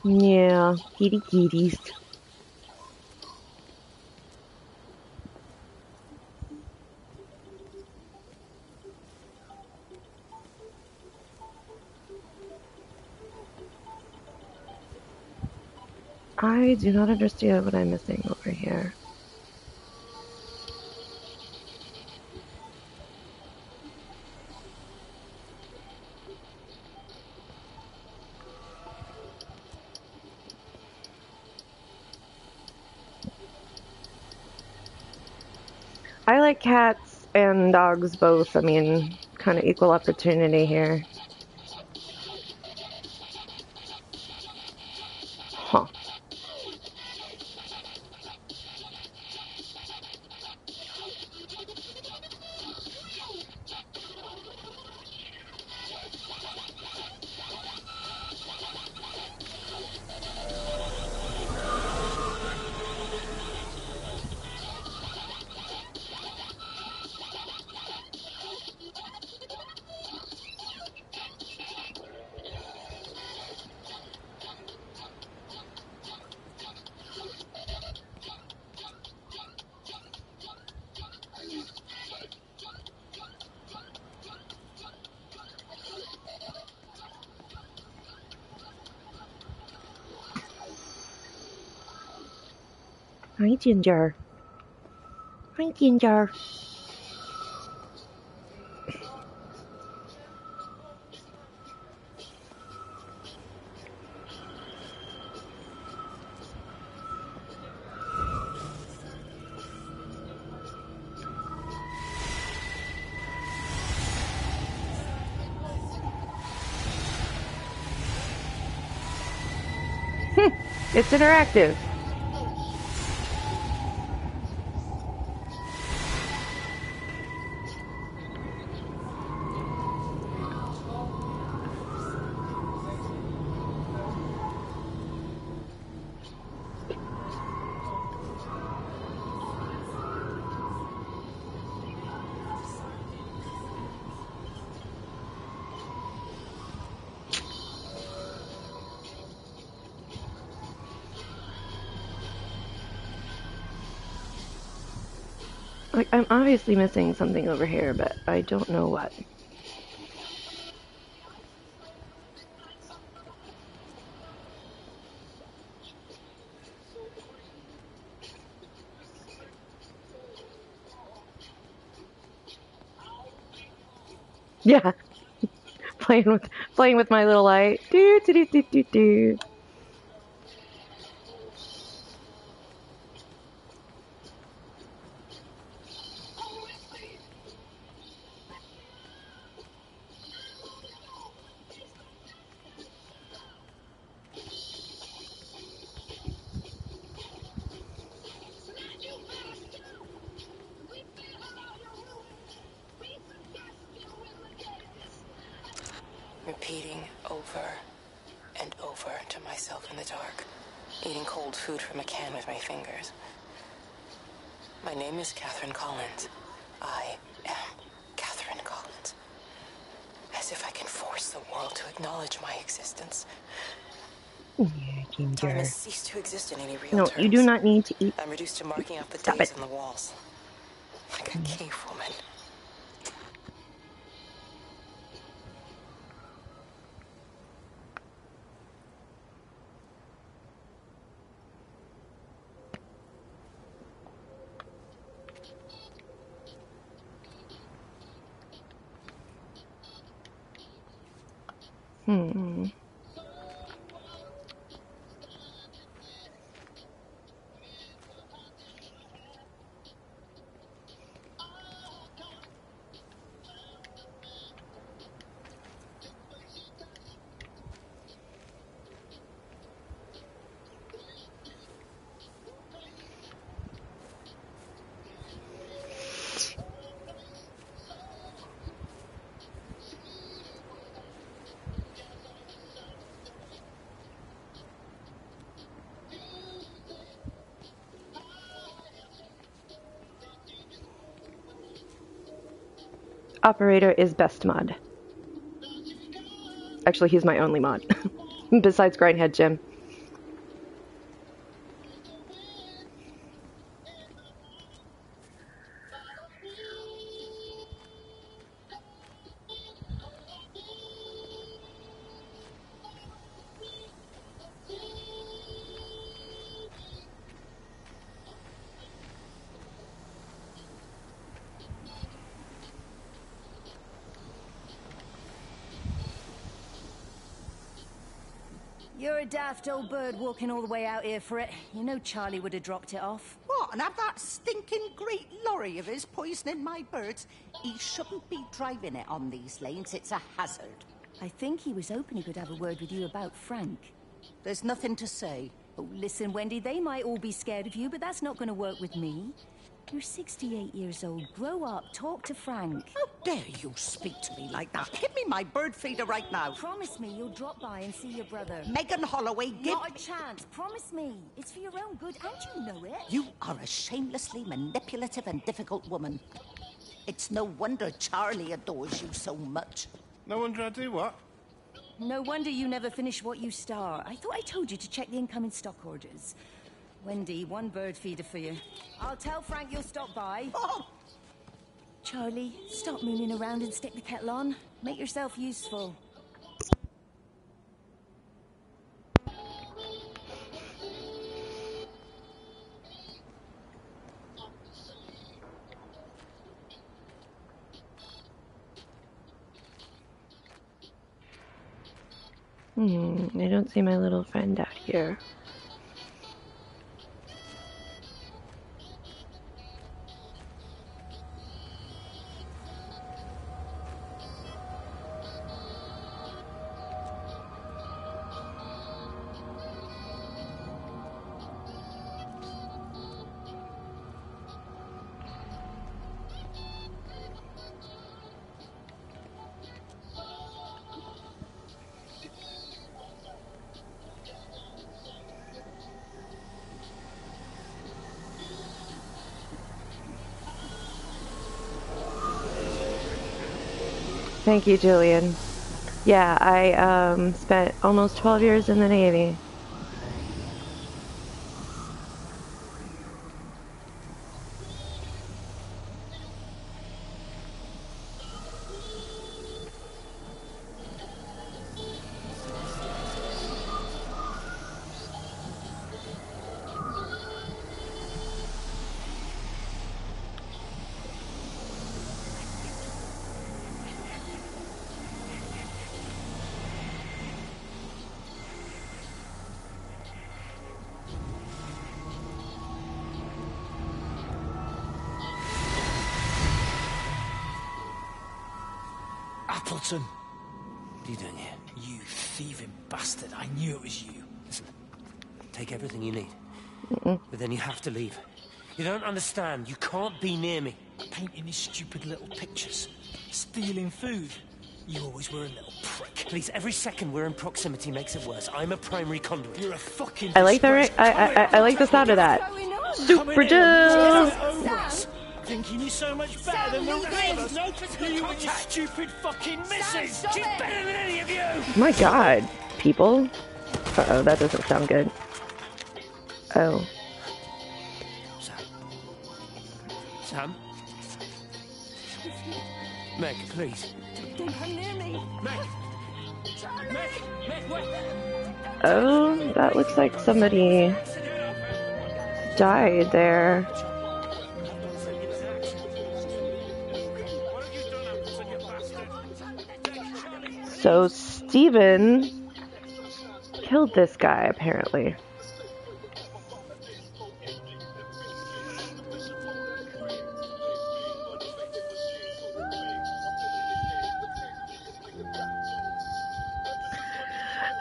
Yeah, kitty kitties. I do not understand what I'm missing over here. I like cats and dogs both. I mean, kind of equal opportunity here. Huh. Hi, Ginger. Hi, Ginger. It's interactive. Like, I'm obviously missing something over here, but I don't know what. Yeah. playing with my little light. Do do do do do do. Repeating over and over to myself in the dark. Eating cold food from a can with my fingers. My name is Catherine Collins. I am Catherine Collins. As if I can force the world to acknowledge my existence. Yeah, Ginger. Time has ceased to exist in any real No, terms. you do not need to eat. I'm reduced to marking out the Stop days it. on the walls. Like a cave woman. Operator is best mod. Actually, he's my only mod. Besides Grindhead Jim. You're a daft old bird walking all the way out here for it. You know Charlie would have dropped it off. What, and have that stinking great lorry of his poisoning my birds? He shouldn't be driving it on these lanes. It's a hazard. I think he was hoping he could have a word with you about Frank. There's nothing to say. Oh, listen, Wendy, they might all be scared of you, but that's not going to work with me. You're 68 years old. Grow up. Talk to Frank. How dare you speak to me like that? Give me my bird feeder right now. Promise me you'll drop by and see your brother. Megan Holloway, give... Not a chance. Promise me. It's for your own good, and you know it. You are a shamelessly manipulative and difficult woman. It's no wonder Charlie adores you so much. No wonder I do what? No wonder you never finish what you start. I thought I told you to check the incoming stock orders. Wendy, one bird feeder for you. I'll tell Frank you'll stop by. Oh. Charlie, stop mooning around and stick the kettle on. Make yourself useful. I don't see my little friend out here. Thank you, Julian. Yeah, I spent almost 12 years in the Navy. Appleton! What are you doing here? You thieving bastard. I knew it was you. Listen, take everything you need. But then you have to leave. You don't understand. You can't be near me. Painting these stupid little pictures. Stealing food. You always were a little prick. Please, every second we're in proximity makes it worse. I'm a primary conduit. You're a fucking I like the I like the sound of that. Super Jill! Thinking you're so much better than the rest of us. You and your stupid fucking missus. She's better than any of you. My God, people. Uh-oh, that doesn't sound good. Oh. Sam? Meg, please. Don't come near me. Meg! Meg, wait! Oh, that looks like somebody died there. So Steven killed this guy, apparently.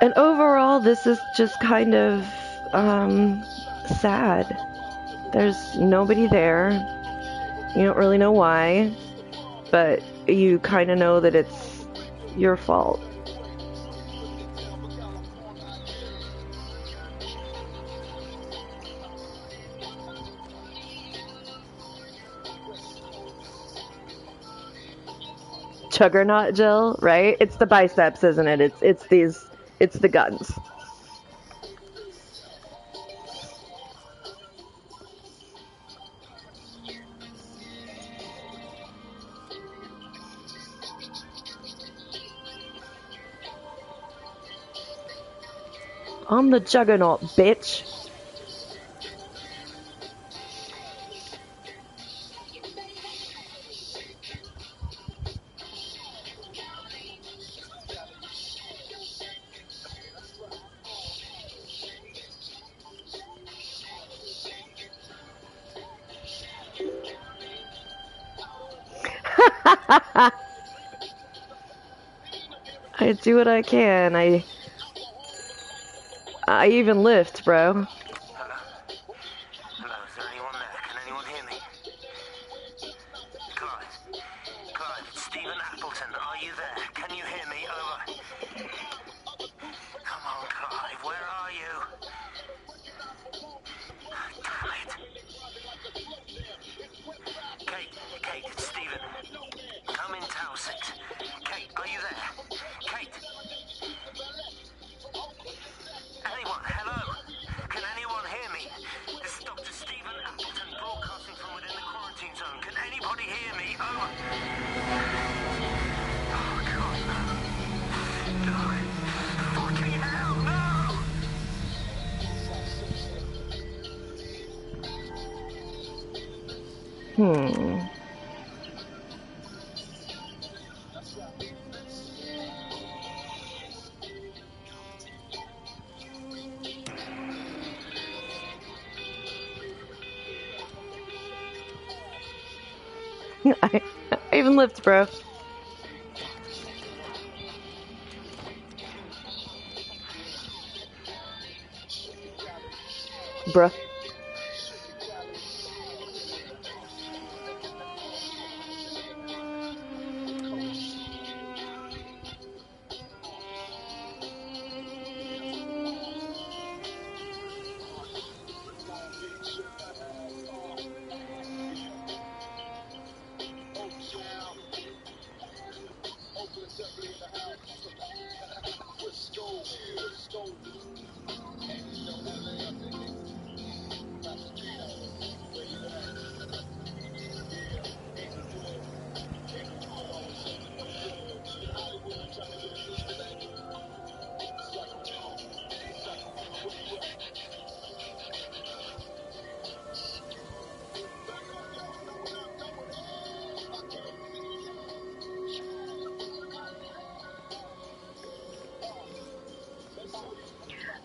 And overall, this is just kind of sad. There's nobody there. You don't really know why, but you kind of know that it's your fault. Juggernaut, Jill, right? It's the biceps, isn't it? It's the guns. I'm the Juggernaut, bitch. I do what I can. I even lift, bro. Hello? Hello, is there anyone there? Can anyone hear me? Clive? Clive, it's Stephen Appleton. Are you there? Can you hear me? Over. Come on, Clive, where are you? Damn it. Kate, it's Stephen. Come in Tower 6. Kate, are you there? Kate? Anyone, hello? Can anyone hear me? This is Dr. Stephen Appleton broadcasting from within the quarantine zone. Can anybody hear me? Over. Oh, God, no. No. Fucking hell, no! I even lived, bro. Bruh.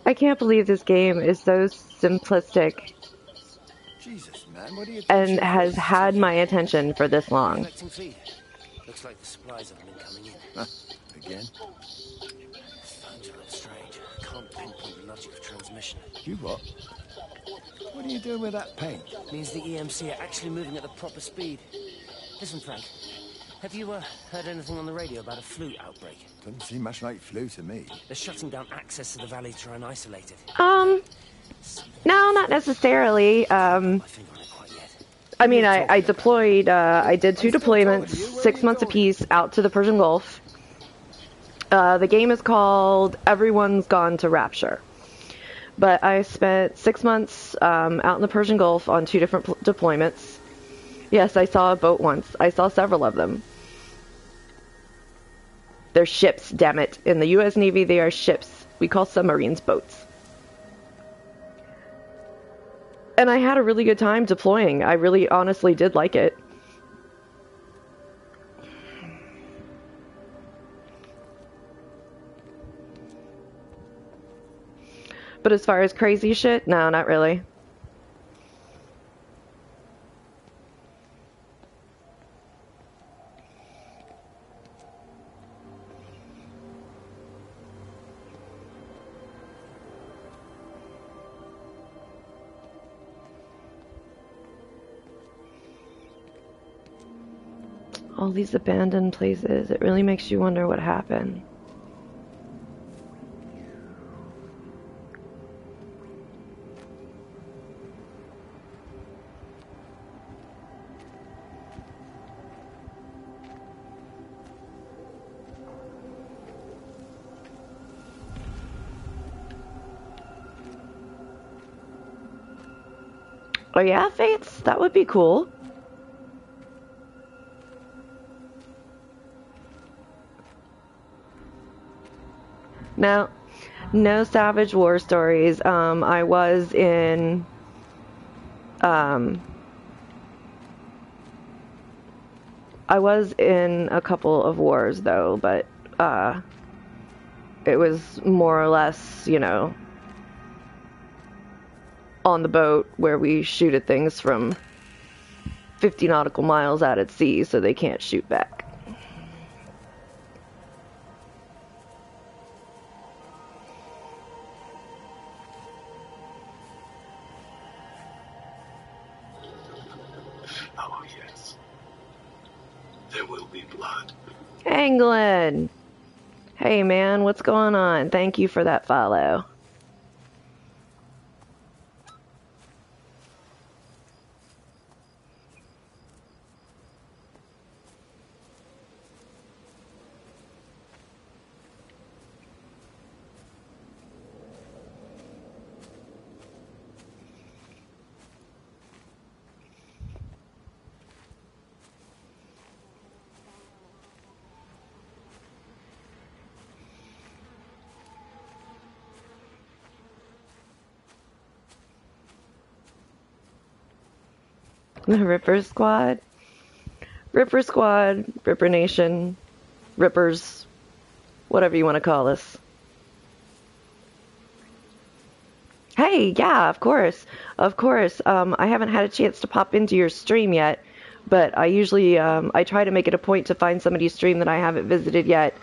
I can't believe this game is so simplistic Jesus, man, what are you and has had my attention for this long. Collecting feed. Looks like the supplies haven't been coming in. Huh, again? Phones are a bit strange. Can't pinpoint the logic of transmission. You what? What are you doing with that pen? Means the EMC are actually moving at the proper speed. Listen, Frank. Have you heard anything on the radio about a flu outbreak? Doesn't seem much like flu to me. They're shutting down access to the valley to try and isolate it. No, not necessarily. I mean, I deployed, I did 2 deployments, 6 months apiece, out to the Persian Gulf. The game is called Everyone's Gone to Rapture. But I spent 6 months out in the Persian Gulf on 2 different deployments. Yes, I saw a boat once. I saw several of them. They're ships, damn it. In the U.S. Navy, they are ships. We call submarines boats. And I had a really good time deploying. I really honestly did like it. But as far as crazy shit, no, not really. All these abandoned places, it really makes you wonder what happened. Oh yeah, Fates? That would be cool. No, no Savage War stories. I was in, I was in a couple of wars though, but, it was more or less, you know, on the boat where we shoot at things from 50 nautical miles out at sea so they can't shoot back. Oh, yes. There will be blood. England! Hey man, what's going on? Thank you for that follow. The Ripper Squad? Ripper Squad, Ripper Nation, Rippers, whatever you want to call us. Hey, yeah, of course. Of course. I haven't had a chance to pop into your stream yet, but I usually I try to make it a point to find somebody's stream that I haven't visited yet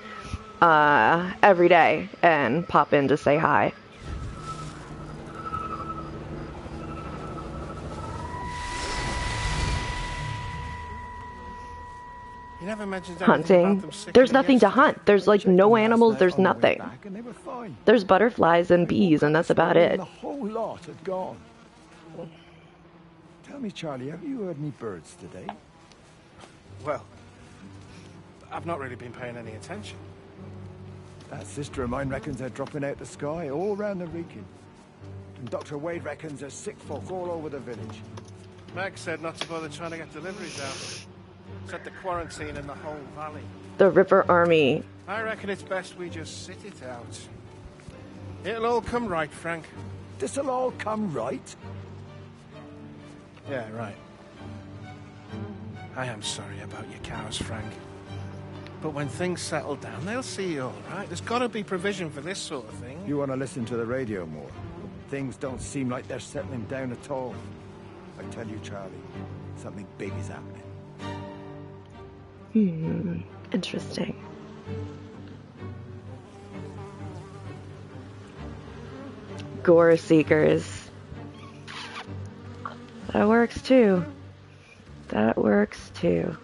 every day and pop in to say hi. You never mentioned Hunting. There's nothing to hunt. There's like no animals. There's nothing. There's butterflies and bees, and that's about it. The whole lot had gone. Tell me, Charlie, have you heard any birds today? Well, I've not really been paying any attention. That sister of mine reckons they're dropping out the sky all round the region. And Dr. Wade reckons there's sick folk all over the village. Meg said not to bother trying to get deliveries out. Set the quarantine in the whole valley. The River Army. I reckon it's best we just sit it out. It'll all come right, Frank. This'll all come right? Yeah, right. I am sorry about your cows, Frank. But when things settle down, they'll see you all right. There's got to be provision for this sort of thing. You want to listen to the radio more? Things don't seem like they're settling down at all. I tell you, Charlie, something big is happening. Interesting. Gore seekers. That works too. That works too.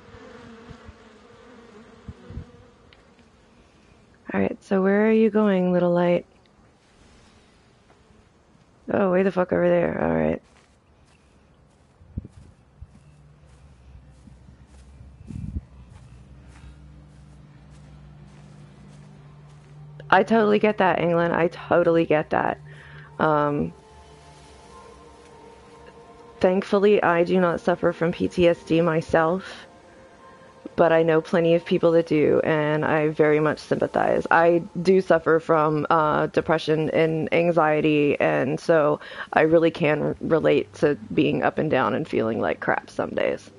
Alright, so where are you going, little light? Oh, way the fuck over there. Alright. I totally get that, England. I totally get that. Thankfully, I do not suffer from PTSD myself, but I know plenty of people that do, and I very much sympathize. I do suffer from depression and anxiety, and so I really can relate to being up and down and feeling like crap some days.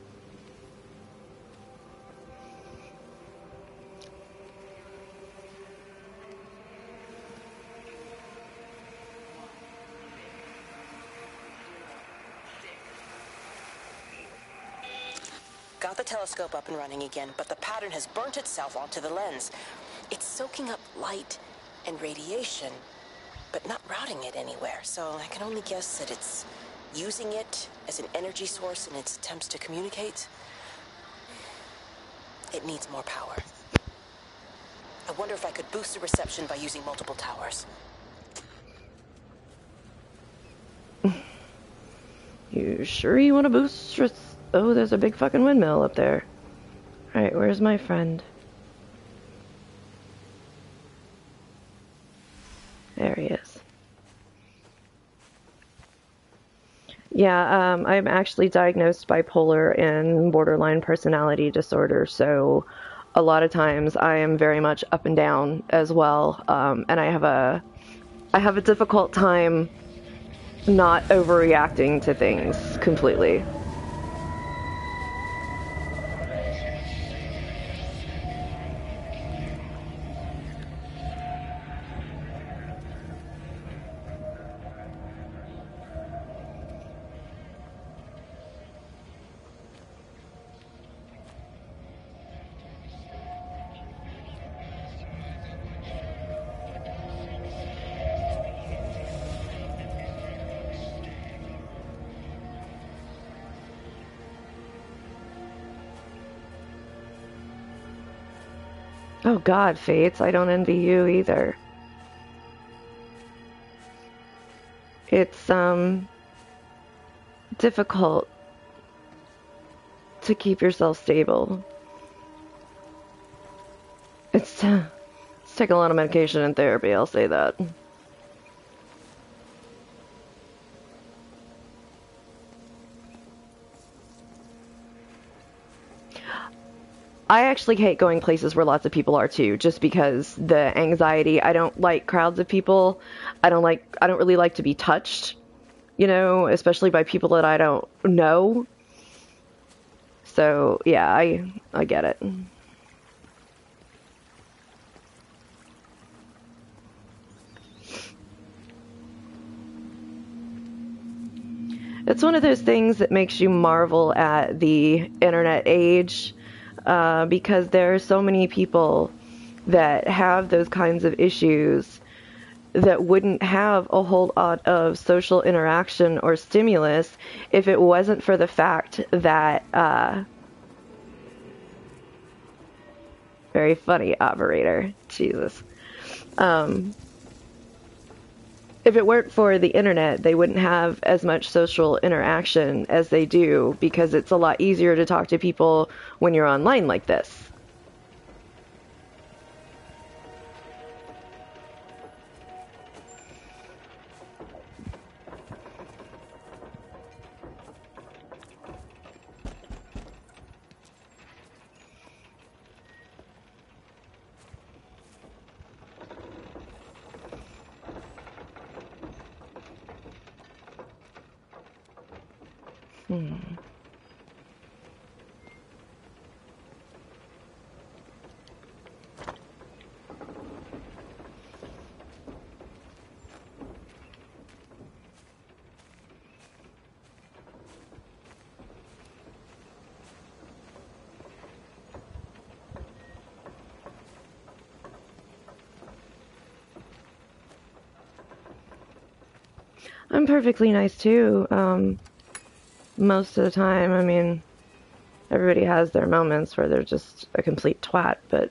Got the telescope up and running again, but the pattern has burnt itself onto the lens. It's soaking up light and radiation, but not routing it anywhere, so I can only guess that it's using it as an energy source in its attempts to communicate. It needs more power. I wonder if I could boost the reception by using multiple towers. You sure you want to boost? Oh, there's a big fucking windmill up there. Alright, where's my friend? There he is. Yeah, I'm actually diagnosed bipolar and borderline personality disorder, so a lot of times I am very much up and down as well, and I have a difficult time not overreacting to things completely. Oh God, Fates, I don't envy you either. It's, difficult to keep yourself stable. It's taking a lot of medication and therapy, I'll say that. I actually hate going places where lots of people are too, just because the anxiety. I don't like crowds of people. I don't really like to be touched, you know, especially by people that I don't know. So, yeah, I get it. It's one of those things that makes you marvel at the internet age, because there are so many people that have those kinds of issues that wouldn't have a whole lot of social interaction or stimulus if it wasn't for the fact that, very funny, operator. Jesus. If it weren't for the internet, they wouldn't have as much social interaction as they do, because it's a lot easier to talk to people when you're online like this. I'm perfectly nice too, most of the time. I mean, everybody has their moments where they're just a complete twat, but...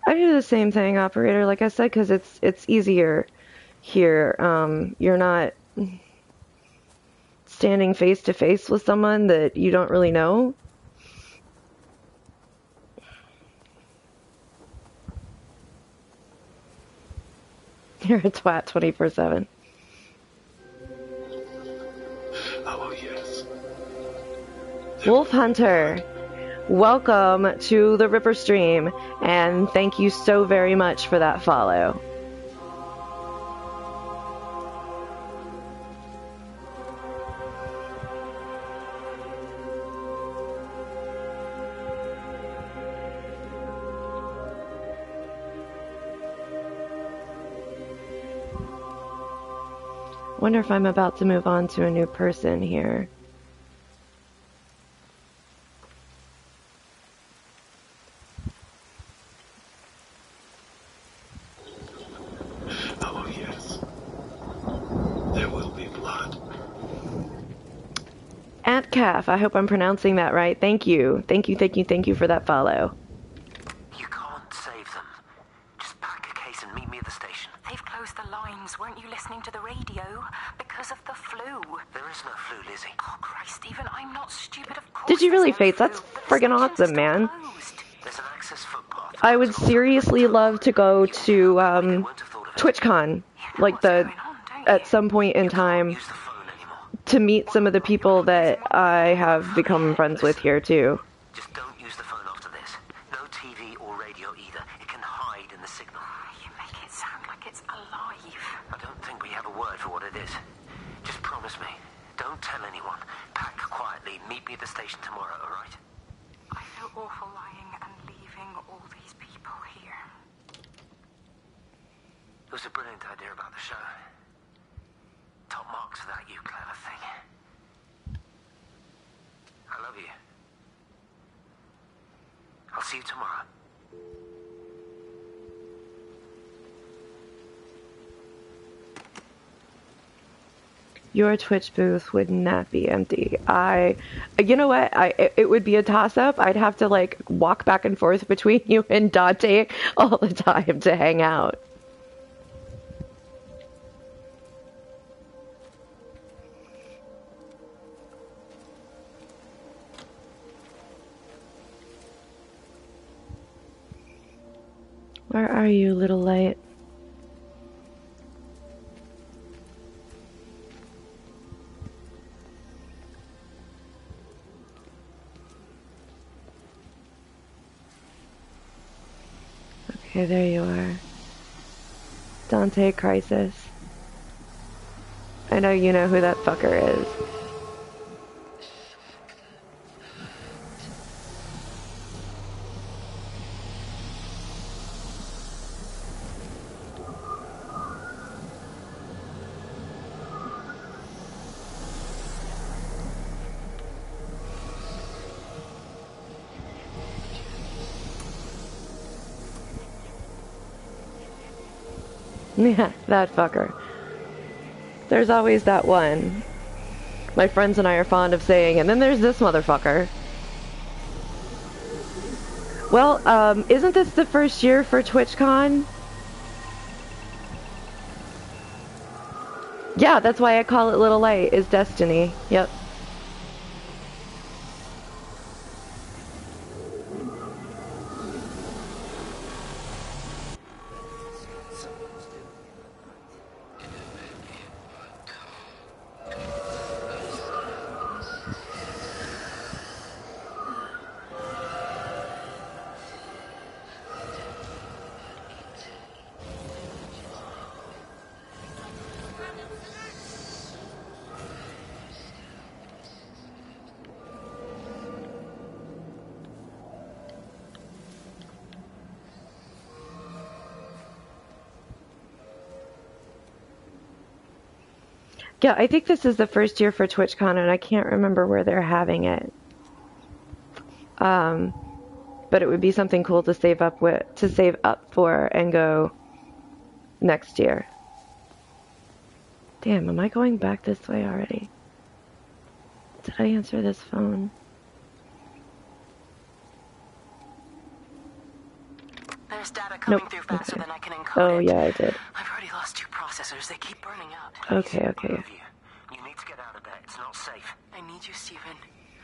I do the same thing, operator, like I said, because it's easier here. You're not standing face to face with someone that you don't really know. You're a twat 24/7. Oh, yes. Wolf Hunter, welcome to the Ripper stream, and thank you so very much for that follow. Wonder if I'm about to move on to a new person here. Oh, yes. There will be blood. Antcaf, I hope I'm pronouncing that right. Thank you. Thank you for that follow. You can't save them. Just pack a case and meet me at the station. They've closed the lines. Weren't you listening to the radio? Because of the flu. There is no flu, Lizzie. Oh, Christ, Stephen, I'm not stupid, of course. Did you really, there's no Fates? That's flu, but the friggin' station's awesome, still man. closed. There's an access footpath. I would seriously love to go to TwitchCon, like at some point in time, to meet some of the people that I have become friends with here too. Just don't use the phone after this. No TV or radio either. It can hide in the signal. You make it sound like it's alive. I don't think we have a word for what it is. Just promise me. Don't tell anyone. Pack quietly. Meet me at the station tomorrow, all right? I feel awful lying and leaving all these people here. It was a brilliant idea about the show. Top marks for that, you clever thing. I love you. I'll see you tomorrow. Your Twitch booth would not be empty. You know what? It would be a toss-up. I'd have to like walk back and forth between you and Dante all the time to hang out. Where are you, little light? Okay, there you are. Dante Crisis. I know you know who that fucker is. Yeah, that fucker. There's always that one. My friends and I are fond of saying, and then there's this motherfucker. Well, isn't this the first year for TwitchCon? Yeah, that's why I call it Little Light, is Destiny. Yep. Yeah, I think this is the first year for TwitchCon, and I can't remember where they're having it. But it would be something cool to save up for and go next year. Damn, am I going back this way already? Did I answer this phone? There's data coming through faster than I can encode Oh, yeah, I did. I've already lost 2 processors. They keep burning out. Okay. You need to get out of there. It's not safe. I need you, Stephen.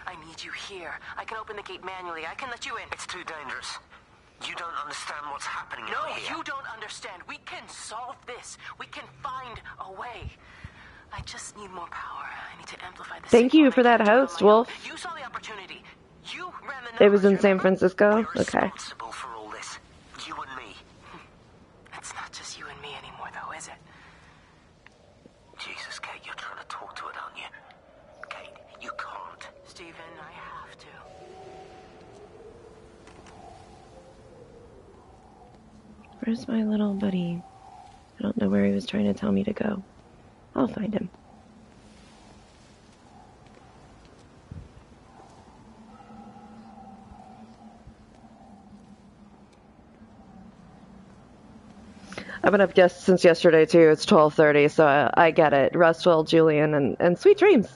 I need you here. I can open the gate manually. I can let you in. It's too dangerous. You don't understand what's happening No, out here. you don't understand. We can solve this. We can find a way. I just need more power. I need to amplify the Thank you for that host, Wolf. You saw the opportunity. You ran the numbers. It was in San Francisco? Okay. Responsible for all this. You and me. It's not just you and me anymore, though, is it? Jesus, Kate, you're trying to talk to it, aren't you? Kate, you can't. Stephen, I have to. Where's my little buddy? I don't know where he was trying to tell me to go. I'll find him. I've been up since yesterday too. It's 12:30, so I get it. Rest well, Julian, and sweet dreams.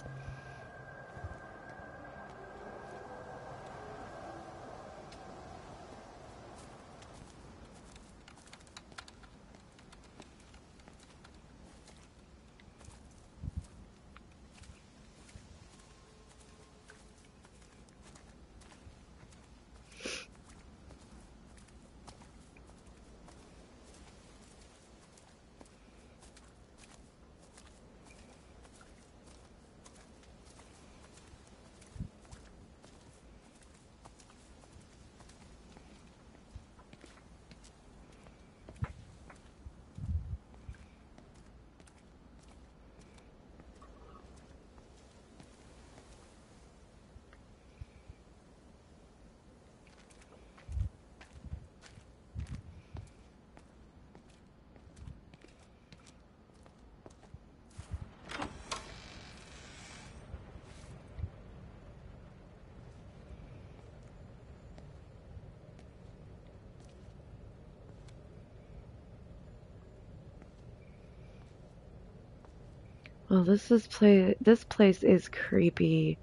Well, this place is creepy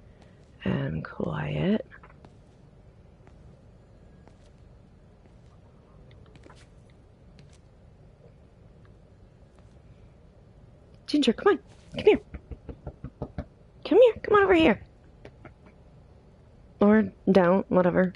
and quiet. Ginger, come on. Come here. Come here. Come on over here. Or don't, whatever.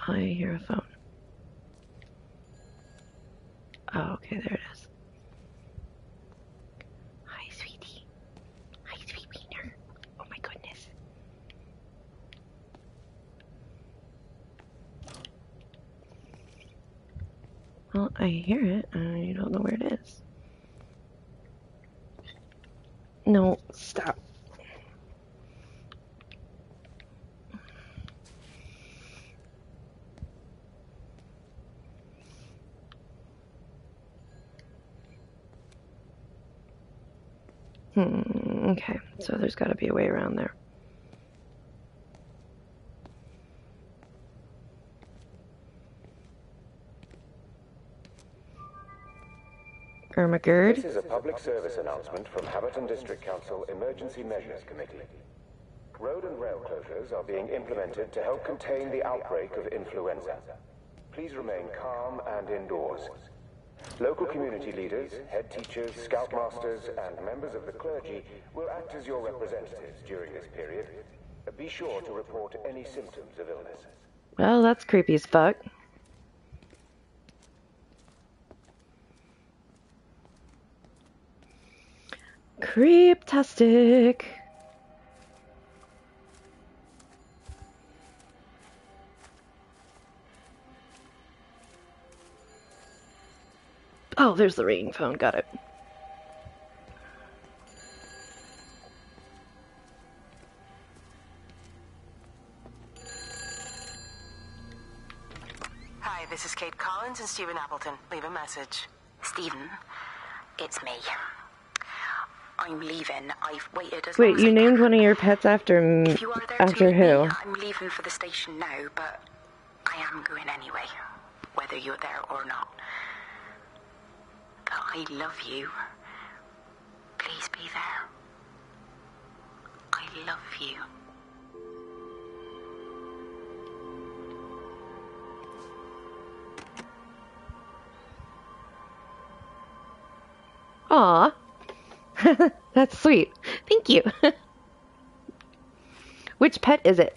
I hear a phone. Oh, okay, there it is. Hi, sweetie. Hi, sweet wiener. Oh my goodness. Well, I hear it. I don't know where it is. No, stop. Okay, so there's got to be a way around there. Ermagerd? This is a public service announcement from Haverton District Council Emergency Measures Committee. Road and rail closures are being implemented to help contain the outbreak of influenza. Please remain calm and indoors. Local community leaders, head teachers, scoutmasters, and members of the clergy will act as your representatives during this period. Be sure to report any symptoms of illness. Well, that's creepy as fuck. Creeptastic. Oh, there's the ringing phone. Got it. Hi, this is Kate Collins and Stephen Appleton. Leave a message. Stephen, it's me. I'm leaving. I've waited as Wait, long as you I named can. one of your pets after If you are there after to meet who? me, I'm leaving for the station now, but I am going anyway, whether you're there or not. But I love you. Please be there. I love you. Aw. That's sweet. Thank you. Which pet is it?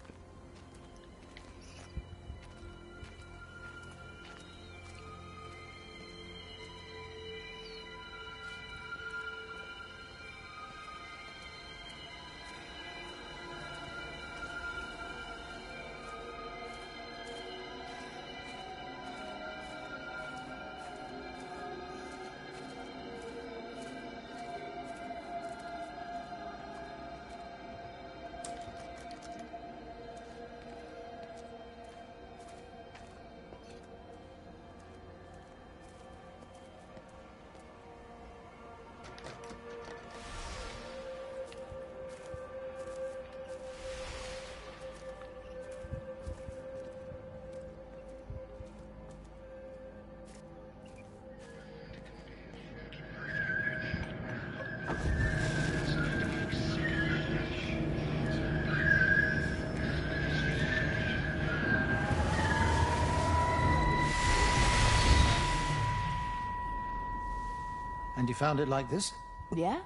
And you found it like this? Yeah.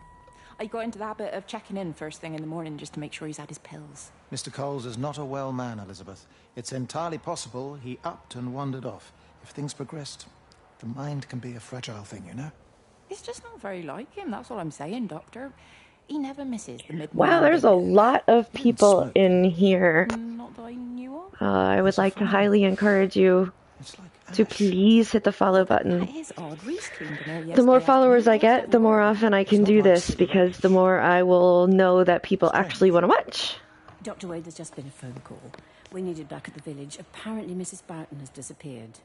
I got into the habit of checking in first thing in the morning just to make sure he's had his pills. Mr. Coles is not a well man, Elizabeth. It's entirely possible he upped and wandered off. If things progressed, the mind can be a fragile thing, you know? It's just not very like him, that's all I'm saying, Doctor. He never misses the midnight. Wow, there's a lot of people in here. Not that I knew of. I would like to highly encourage you to please hit the follow button. That is odd. Reese cleaned in there The more yesterday followers I get, the more often I can do this, because the more I will know that people actually want to watch. Dr. Wade, there's just been a phone call. We needed back at the village. Apparently Mrs. Barton has disappeared.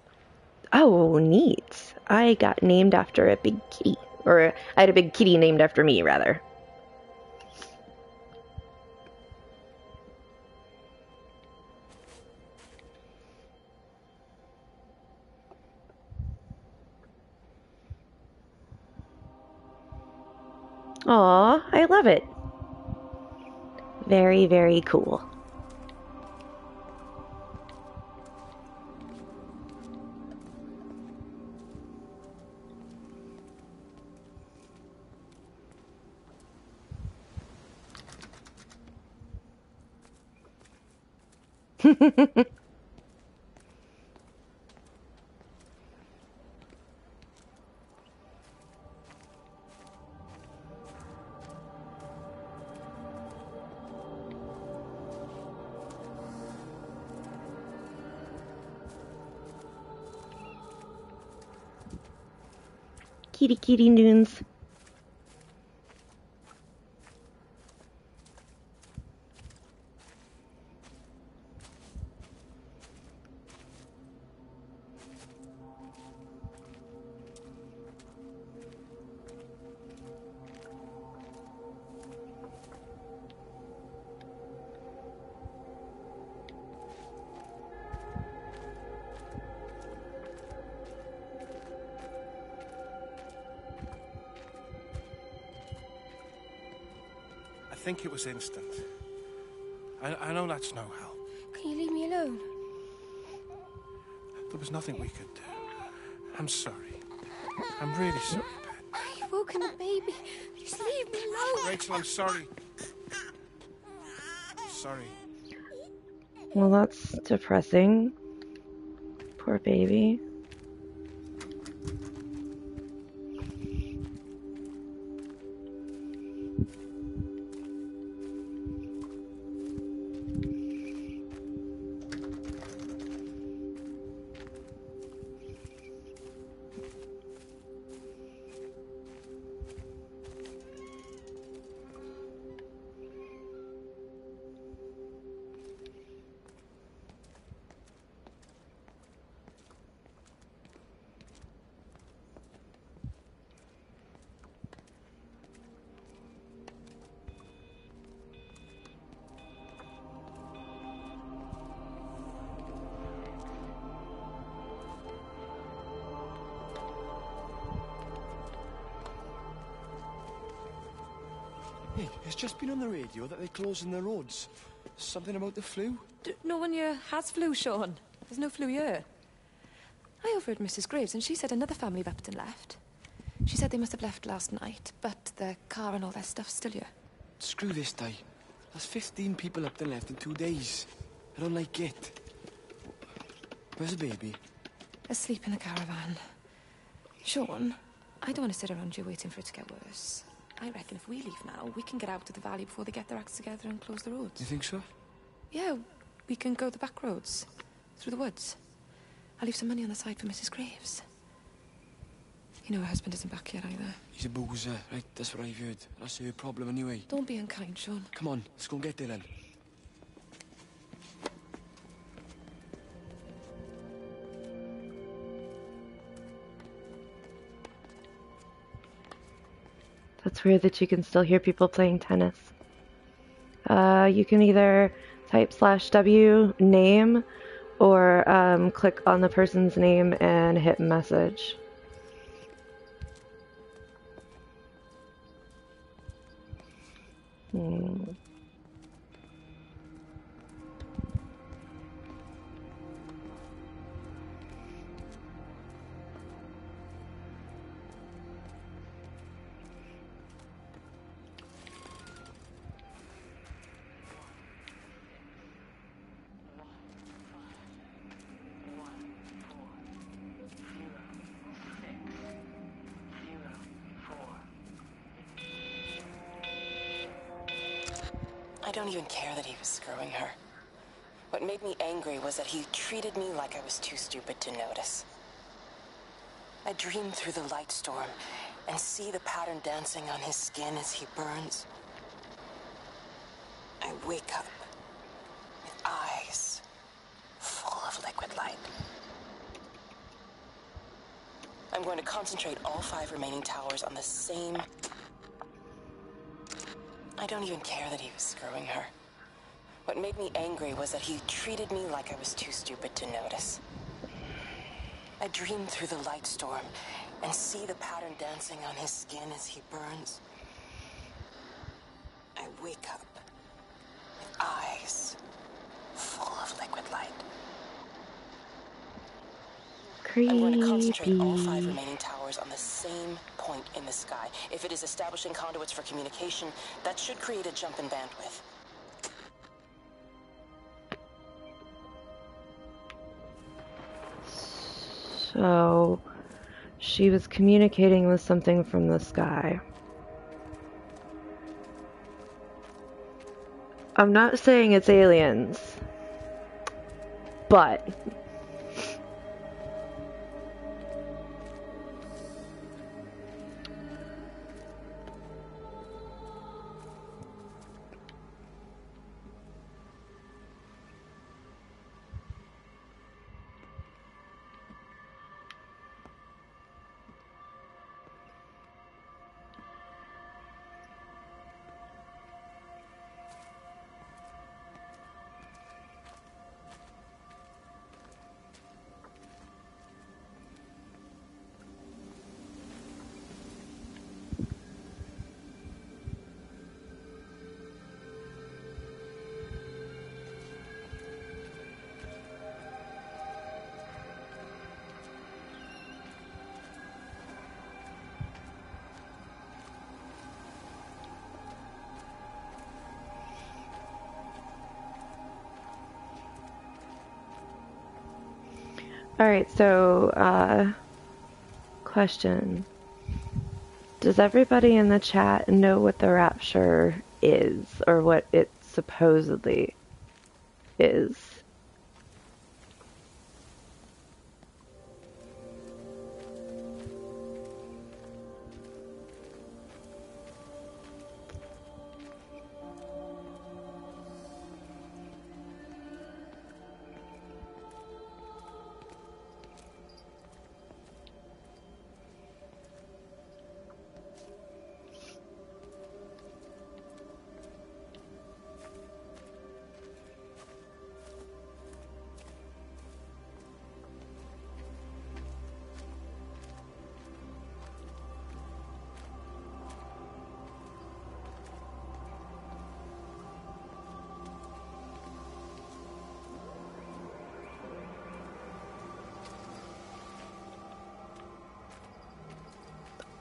Oh, neat. I got named after a big kitty. Or I had a big kitty named after me, rather. Aw, I love it. Very, very cool. Kitty noons. I think it was instant. I know that's no help. Can you leave me alone? There was nothing we could do. I'm sorry. I'm really sorry, Pet. You've woken the baby. Just leave me alone. Rachel, I'm sorry. Sorry. Well, that's depressing. Poor baby. Hey, it's just been on the radio that they're closing the roads. Something about the flu? No one here has flu, Sean. There's no flu here. I overheard Mrs. Graves, and she said another family of Upton left. She said they must have left last night, but their car and all their stuff's still here. Screw this day. There's 15 people Upton left in 2 days. I don't like it. Where's the baby? Asleep in the caravan. Sean, I don't want to sit around here waiting for it to get worse. I reckon if we leave now, we can get out to the valley before they get their acts together and close the roads. You think so? Yeah, we can go the back roads, through the woods. I'll leave some money on the side for Mrs. Graves. You know her husband isn't back yet either. He's a boozer, right? That's what I've heard. That's your problem anyway. Don't be unkind, Sean. Come on, let's go and get there then. That's weird that you can still hear people playing tennis. You can either type /W name or click on the person's name and hit message. I don't even care that he was screwing her. What made me angry was that he treated me like I was too stupid to notice. I dream through the light storm and see the pattern dancing on his skin as he burns. I wake up with eyes full of liquid light. I'm going to concentrate all 5 remaining towers on the same... I don't even care that he was screwing her. What made me angry was that he treated me like I was too stupid to notice. I dream through the light storm and see the pattern dancing on his skin as he burns. I wake up with eyes full of liquid light. Creepy. I'm going to concentrate all 5 remaining towers on the same point in the sky. If it is establishing conduits for communication, that should create a jump in bandwidth. So, she was communicating with something from the sky. I'm not saying it's aliens, but... Alright, so, question. Does everybody in the chat know what the Rapture is, or what it supposedly is?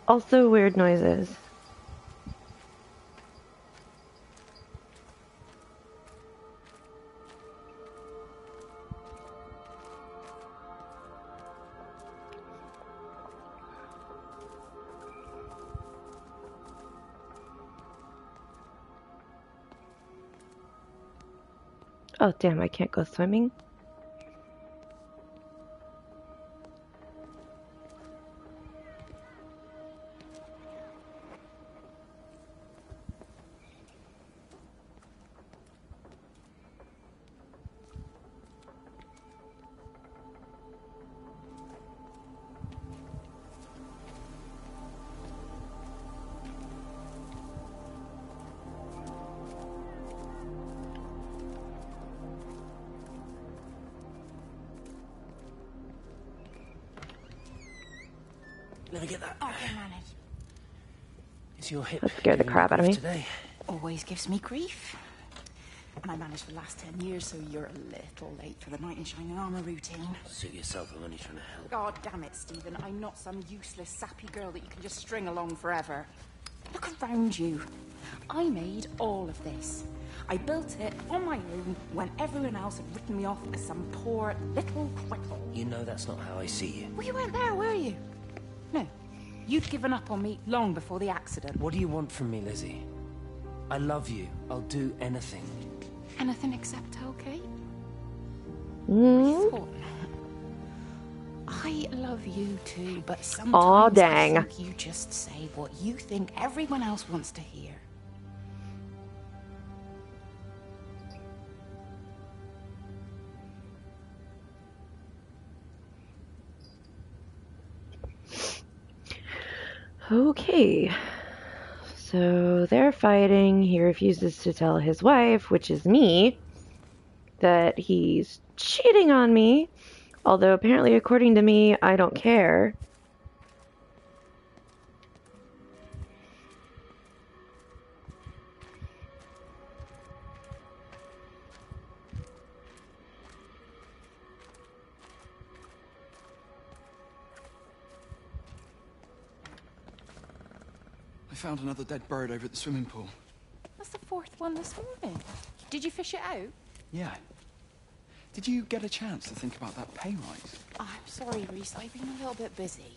Also weird noises. Oh damn, I can't go swimming. Let me get that. Oh, I manage. Is your hip That scared the crap out of me. today? Always gives me grief. And I managed for the last 10 years, so you're a little late for the knight in shining armor routine. Suit yourself, I'm only trying to help. God damn it, Stephen. I'm not some useless, sappy girl that you can just string along forever. Look around you. I made all of this. I built it on my own when everyone else had written me off as some poor little cripple. You know that's not how I see you. Well, you weren't there, were you? No. You'd given up on me long before the accident. What do you want from me, Lizzie? I love you. I'll do anything. Anything except tell Kate? Mm. Thought not. I love you too, but sometimes Aw, dang. I think you just say what you think everyone else wants to hear. Okay. So they're fighting. He refuses to tell his wife, which is me, that he's cheating on me. Although apparently, according to me, I don't care. I found another dead bird over at the swimming pool. That's the fourth one this morning. Did you fish it out? Yeah. Did you get a chance to think about that pay rise? I'm sorry, Reese. I've been a little bit busy.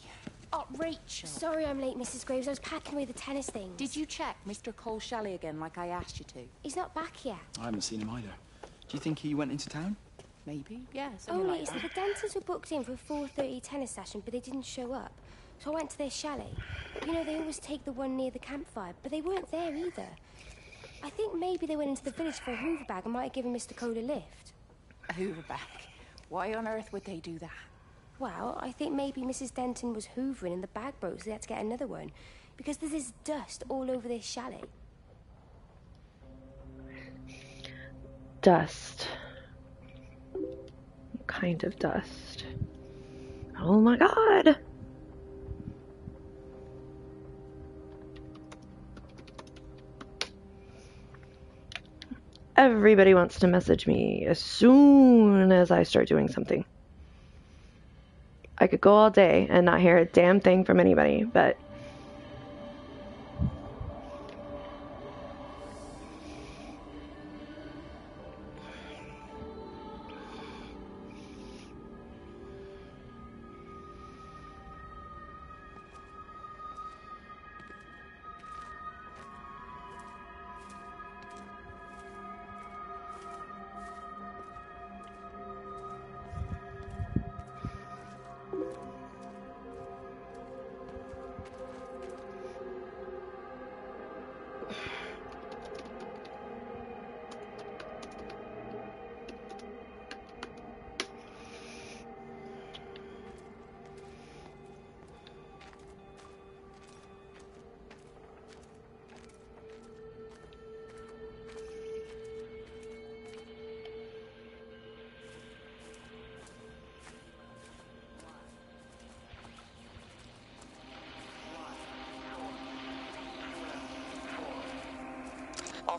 Oh, Rachel. Sorry I'm late, Mrs. Graves. I was packing away the tennis things. Did you check Mr. Cole Shelley again like I asked you to? He's not back yet. I haven't seen him either. Do you think he went into town? Maybe, yeah. Something Only like it's that. the Dentons were booked in for a 4:30 tennis session, but they didn't show up. So I went to their chalet. You know, they always take the one near the campfire, but they weren't there either. I think maybe they went into the village for a Hoover bag and might have given Mr. Cole a lift. A Hoover bag? Why on earth would they do that? Well, I think maybe Mrs. Denton was hoovering and the bag broke, so they had to get another one. Because there's this dust all over this chalet. Dust. What kind of dust? Oh my god! Everybody wants to message me as soon as I start doing something. I could go all day and not hear a damn thing from anybody, but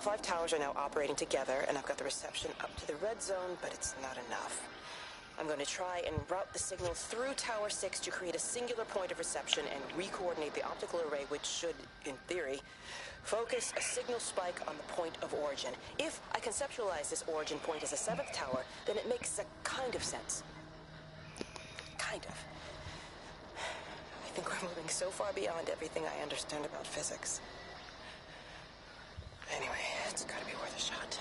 All 5 towers are now operating together, and I've got the reception up to the red zone, but it's not enough. I'm going to try and route the signal through Tower 6 to create a singular point of reception and re-coordinate the optical array, which should, in theory, focus a signal spike on the point of origin. If I conceptualize this origin point as a 7th tower, then it makes a kind of sense. Kind of. I think we're moving so far beyond everything I understand about physics. Anyway, it's gotta be worth a shot.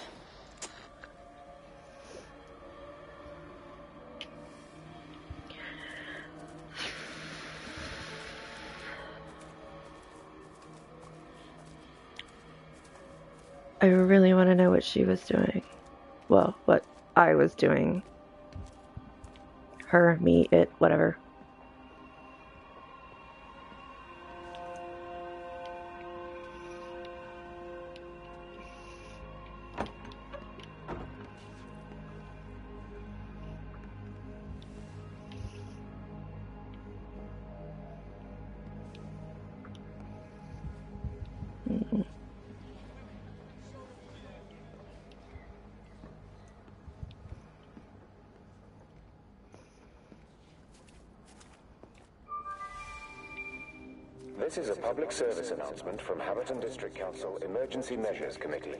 I really want to know what she was doing. Well, what I was doing. Her, me, it, whatever. This is a public service announcement from Haverton District Council Emergency Measures Committee.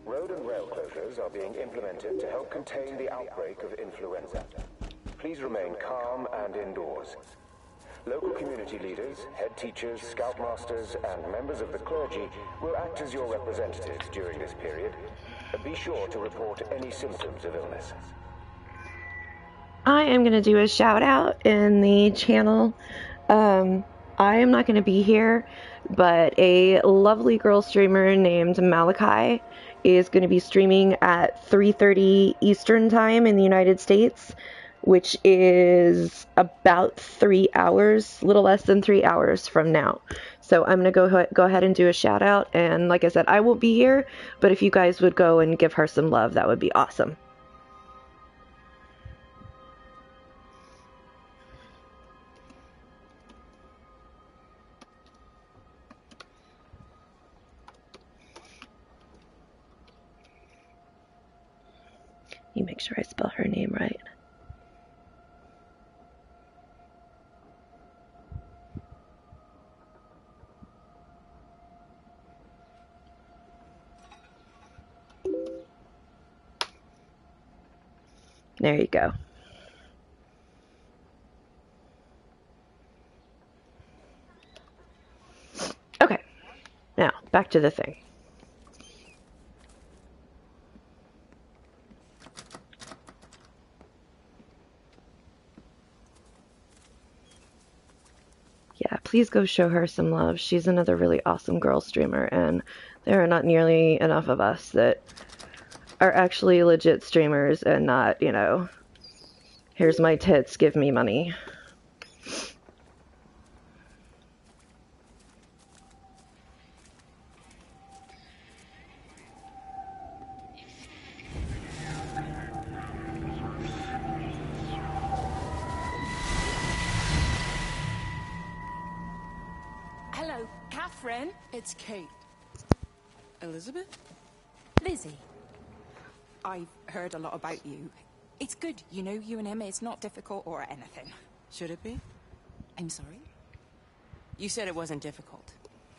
Road and rail closures are being implemented to help contain the outbreak of influenza. Please remain calm and indoors. Local community leaders, head teachers, scoutmasters, and members of the clergy will act as your representatives during this period. Be sure to report any symptoms of illness. I am going to do a shout out in the channel. I am not going to be here, but a lovely girl streamer named Malachi is going to be streaming at 3:30 Eastern Time in the United States, which is about 3 hours, a little less than 3 hours from now. So I'm going to go ahead and do a shout out, and like I said, I will be here, but if you guys would go and give her some love, that would be awesome. You make sure I spell her name right. There you go. Okay, now back to the thing. Yeah, please go show her some love. She's another really awesome girl streamer, and there are not nearly enough of us that are actually legit streamers and not, you know, here's my tits, give me money. Hello, Catherine. It's Kate. Elizabeth? Lizzie. I've heard a lot about you. It's good, you know, you and him, it's not difficult or anything. Should it be? I'm sorry? You said it wasn't difficult.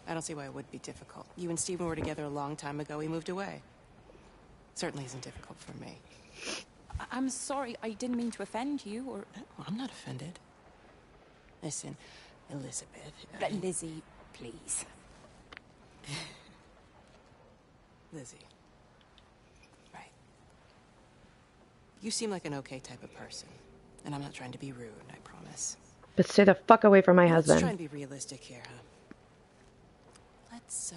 I don't see why it would be difficult. You and Stephen were together a long time ago. He moved away. Certainly isn't difficult for me. I'm sorry, I didn't mean to offend you, or... No, I'm not offended. Listen, Elizabeth... Lizzie, please. Lizzie. Right. You seem like an okay type of person. And I'm not trying to be rude, I promise. But stay the fuck away from my husband. Let's try and be realistic here, huh? Let's,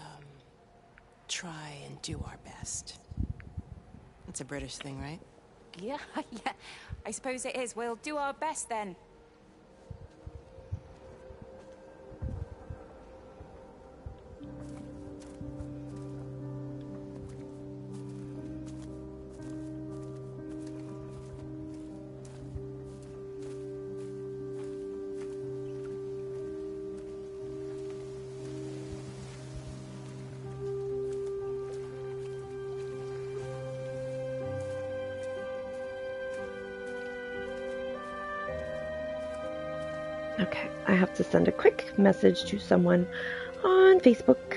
try and do our best. It's a British thing, right? Yeah, yeah, I suppose it is. We'll do our best then. Okay, I have to send a quick message to someone on Facebook.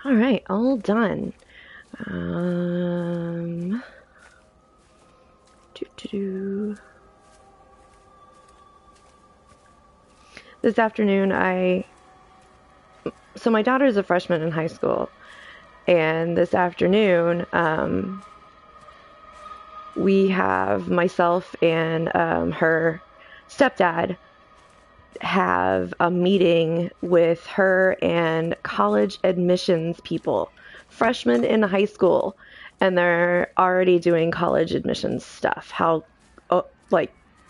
All right, all done. This afternoon, so my daughter is a freshman in high school, and this afternoon, we have myself and her stepdad have a meeting with her and college admissions people, freshmen in high school, and they're already doing college admissions stuff. How,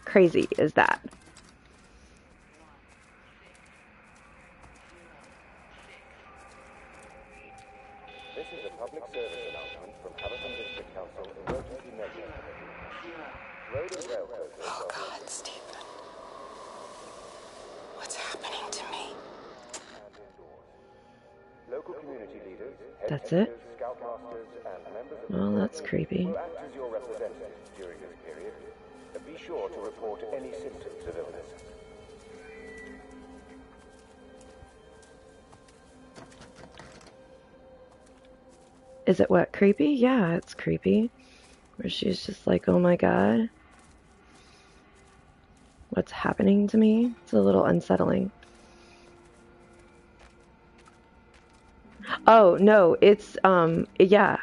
crazy is that? This is a public service announcement from Haverton District Council Emergency Measures Committee. Road and rail closures. Oh God, Stephen. What's happening to me? Local community leaders, That's it? scoutmasters, and members of Well, that's creepy. will act as your representatives during this period. Be sure to report any symptoms of illness. Is it what, creepy? Yeah, it's creepy. Where she's just like, oh my god. What's happening to me? It's a little unsettling. Oh, no, it's, yeah.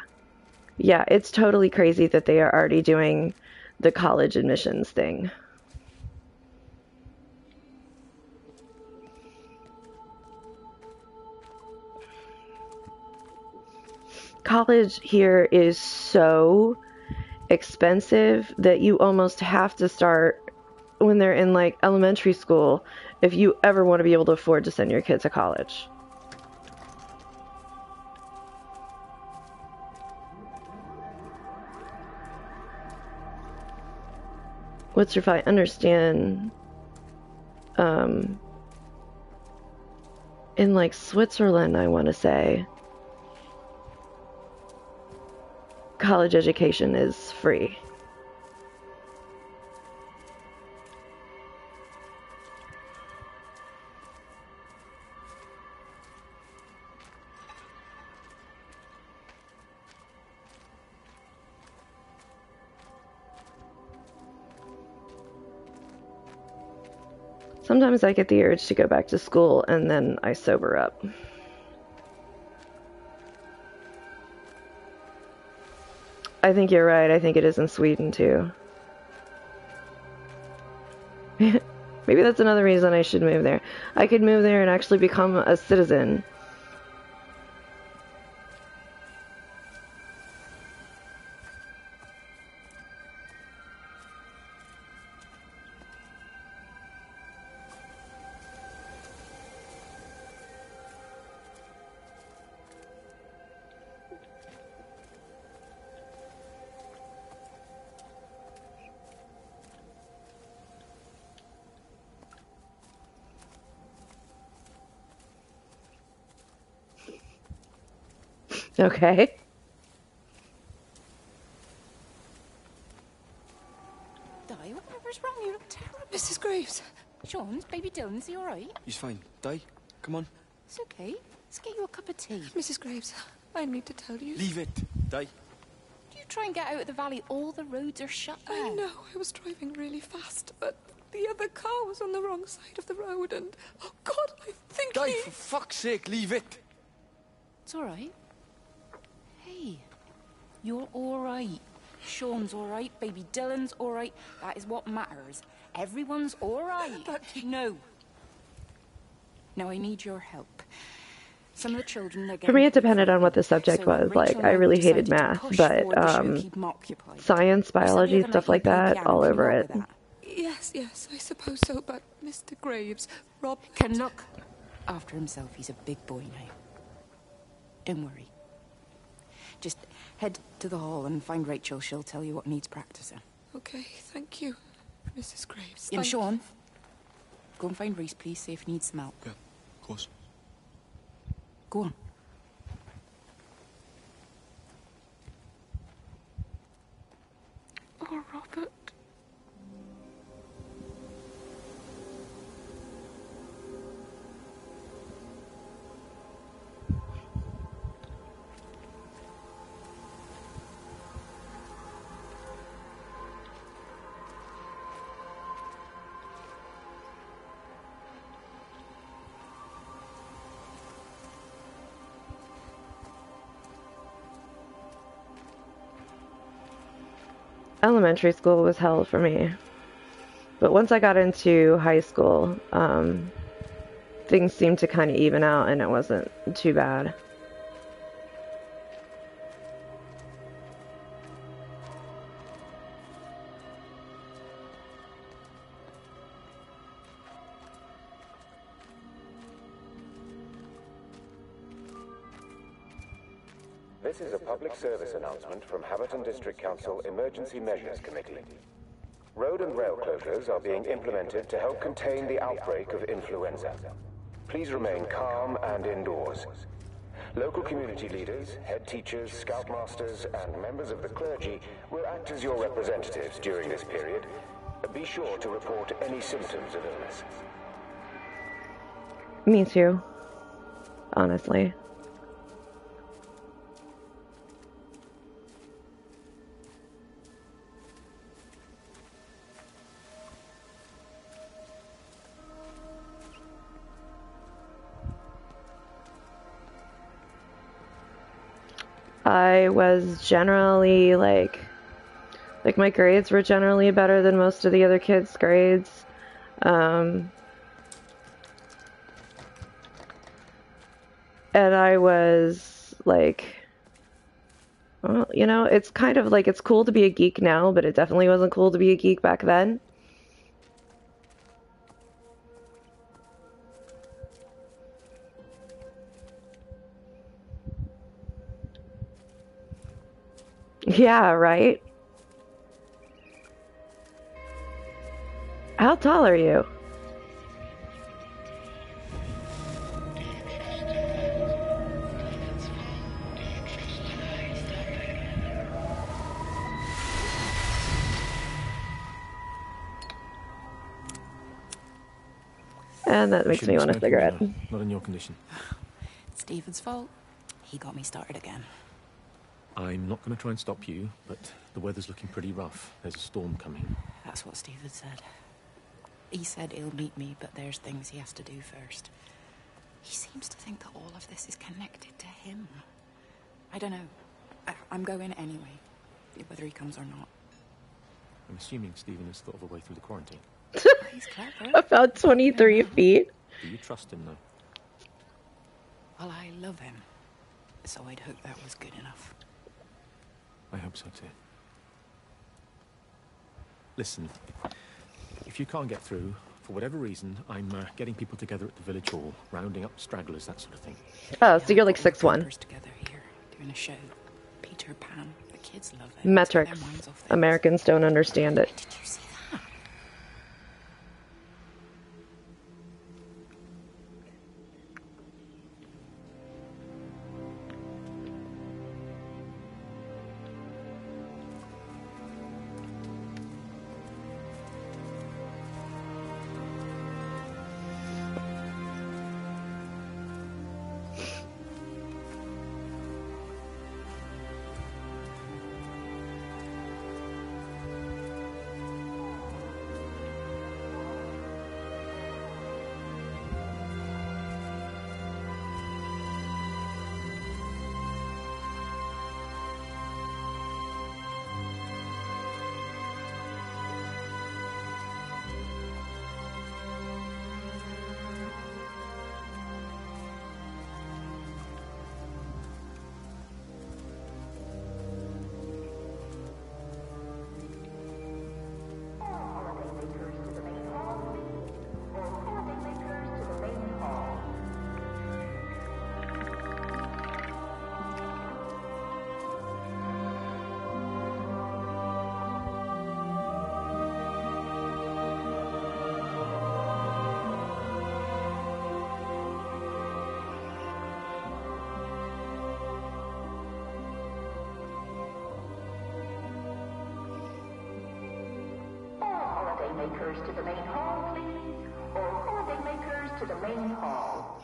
Yeah, it's totally crazy that they are already doing the college admissions thing. College here is so expensive that you almost have to start when they're in like elementary school if you ever want to be able to afford to send your kids to college. What's if I understand in like Switzerland, I want to say college education is free. Sometimes I get the urge to go back to school and then I sober up. I think you're right. I think it is in Sweden too. Maybe that's another reason I should move there. I could move there and actually become a citizen. Okay. Di, whatever's wrong? You look terrible. Mrs. Graves. Sean's baby Dylan's he all right? He's fine. Di, come on. It's okay. Let's get you a cup of tea. Mrs. Graves, I need to tell you. Leave it, Di. Do you try and get out of the valley? All the roads are shut there. I know. I was driving really fast, but the other car was on the wrong side of the road, and oh God, I think Di, for fuck's sake, leave it. It's all right. Hey, you're all right. Sean's all right. Baby Dylan's all right. That is what matters. Everyone's all right. But no. Now I need your help. Some of the children are For me, it depended on what the subject was. Like, I really hated math, but science, biology, stuff like that, all over it. Yes, I suppose so, but Mr. Graves, Rob... Look, after himself. He's a big boy now. Don't worry. Just head to the hall and find Rachel. She'll tell you what needs practicing. Okay, thank you, Mrs. Graves. And Sean, go and find Reese, please. See if he needs some help. Yeah, of course. Go on. Oh, Robert. Elementary school was hell for me. But once I got into high school, things seemed to kind of even out and it wasn't too bad. This is a public service announcement from Haverton District Council Emergency Measures Committee. Road and rail closures are being implemented to help contain the outbreak of influenza. Please remain calm and indoors. Local community leaders, head teachers, scoutmasters, and members of the clergy will act as your representatives during this period. Be sure to report any symptoms of illness. Me too, honestly. I was generally like my grades were generally better than most of the other kids' grades. And I was like, well, you know, it's kind of like, it's cool to be a geek now, but it definitely wasn't cool to be a geek back then. Yeah, right? How tall are you? And that makes me want a cigarette. Not in your condition. It's Stephen's fault. He got me started again. I'm not going to try and stop you, but the weather's looking pretty rough. There's a storm coming. That's what Stephen said. He said he'll meet me, but there's things he has to do first. He seems to think that all of this is connected to him. I don't know. I'm going anyway, whether he comes or not. I'm assuming Stephen has thought of a way through the quarantine. He's clever. About 23 feet. Do you trust him, though? Well, I love him. So I'd hope that was good enough. I hope so, too. Listen, if you can't get through, for whatever reason, I'm getting people together at the village hall, rounding up stragglers, that sort of thing. Oh, so you're like 6'1". Together here, doing a show. Peter Pan, the kids love it. Metrics. Americans don't understand it. Did you see that? makers to the main hall, please. All holiday makers to the main hall.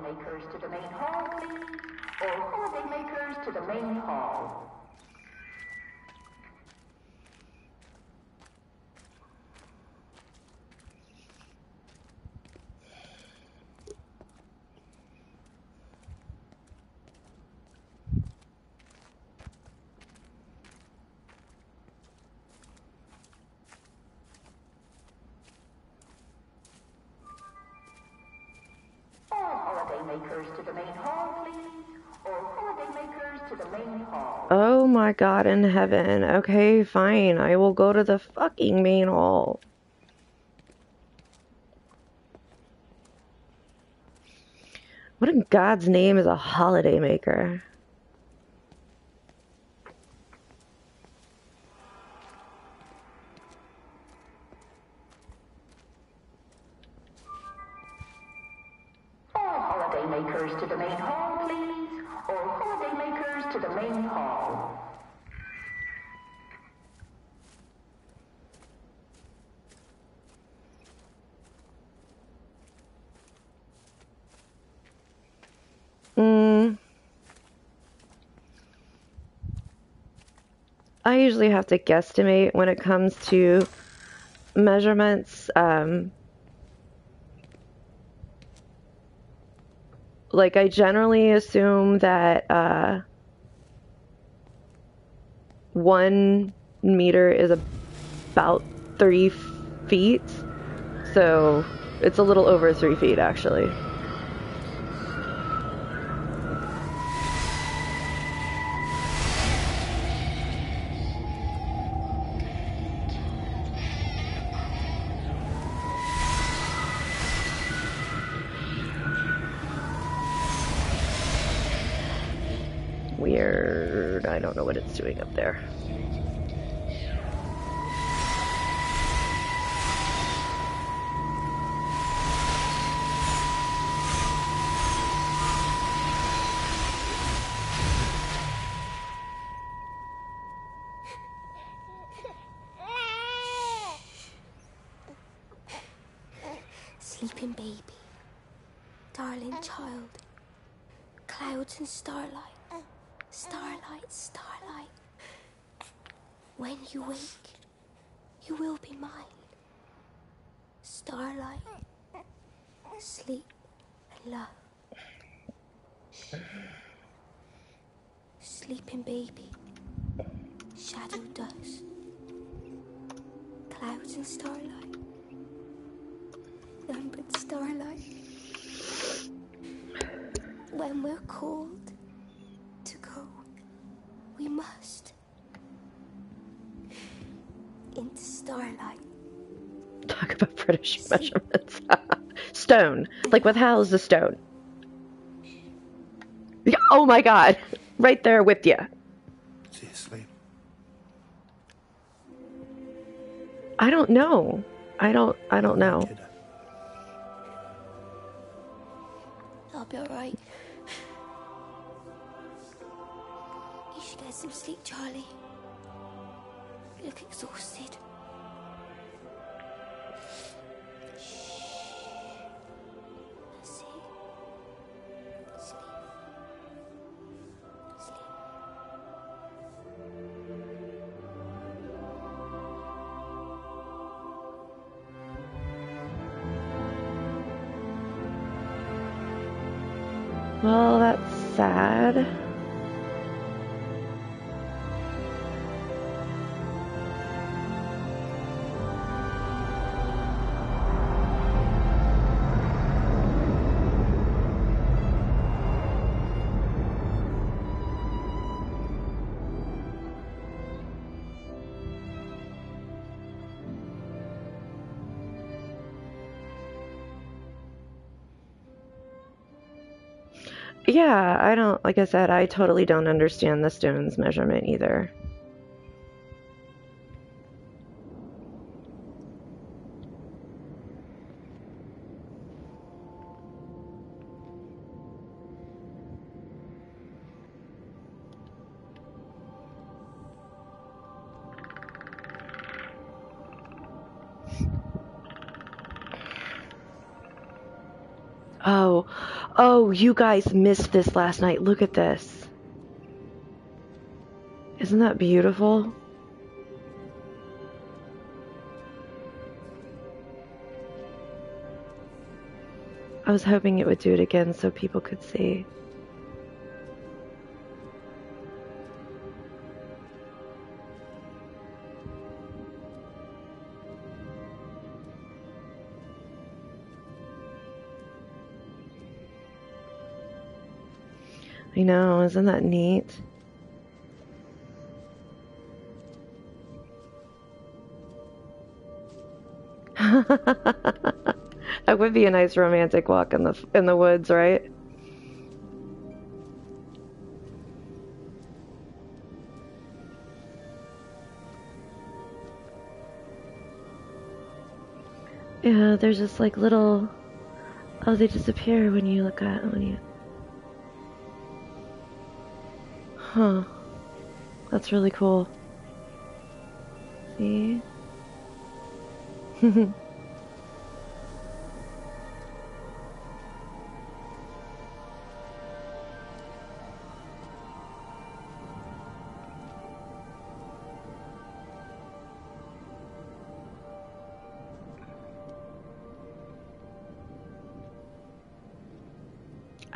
Makers to the main hall, please. All holiday makers to the main hall. Makers to the main hall, please. All holiday makers to the main hall. Oh my god in heaven. Okay, fine. I will go to the fucking main hall. What in God's name is a holiday maker? Makers to the main hall, please. All holiday makers to the main hall. I usually have to guesstimate when it comes to measurements. Like, I generally assume that 1 meter is about 3 feet, so it's a little over 3 feet, actually. Weird. I don't know what it's doing up there. Sleeping baby, darling child, clouds and starlight. Starlight, starlight. When you wake, you will be mine. Starlight, sleep and love. Sleeping baby, shadow dust. Clouds and starlight. None but starlight. When we're cold, to go, we must into starlight. Talk about British measurements. Stone. Like, what the hell is the stone? Yeah, oh my god. Right there with you. Is he asleep? I don't know. I don't know. I'll be alright. You should get some sleep, Charlie. You look exhausted. Well, that's sad. Yeah, I don't, like I said, I totally don't understand the stone's measurement either. Oh, you guys missed this last night. Look at this. Isn't that beautiful? I was hoping it would do it again so people could see. I know, isn't that neat? That would be a nice romantic walk in the woods, right? Yeah, there's just like little. Oh, they disappear when you look at when you. Huh. That's really cool. See?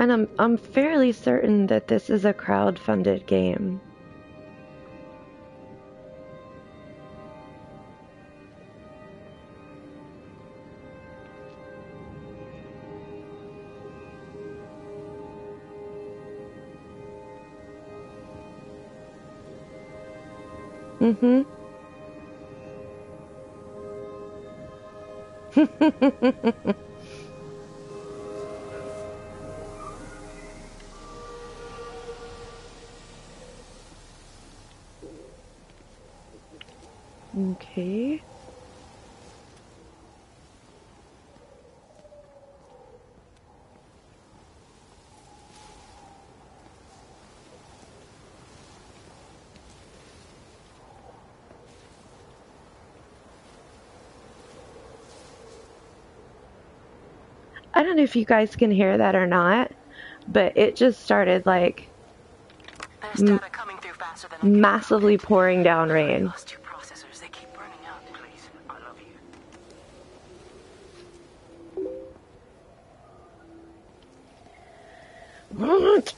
And I'm fairly certain that this is a crowd-funded game. Mm-hmm. Okay. I don't know if you guys can hear that or not, but it just started like massively pouring down rain. What?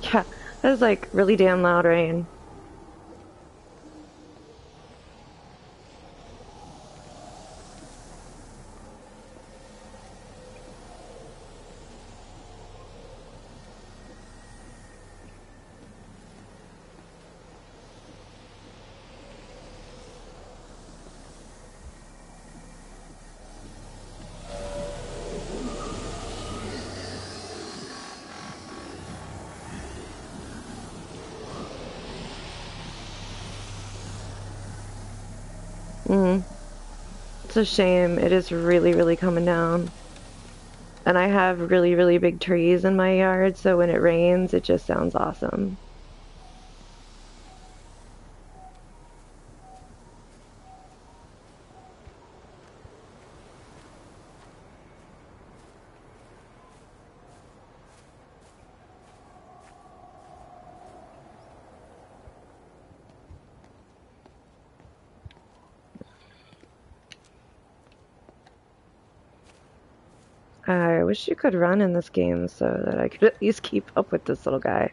Yeah, that was like really damn loud rain. It's a shame. It is really, really coming down. And I have really, really big trees in my yard, so when it rains, it just sounds awesome. I wish you could run in this game so that I could at least keep up with this little guy.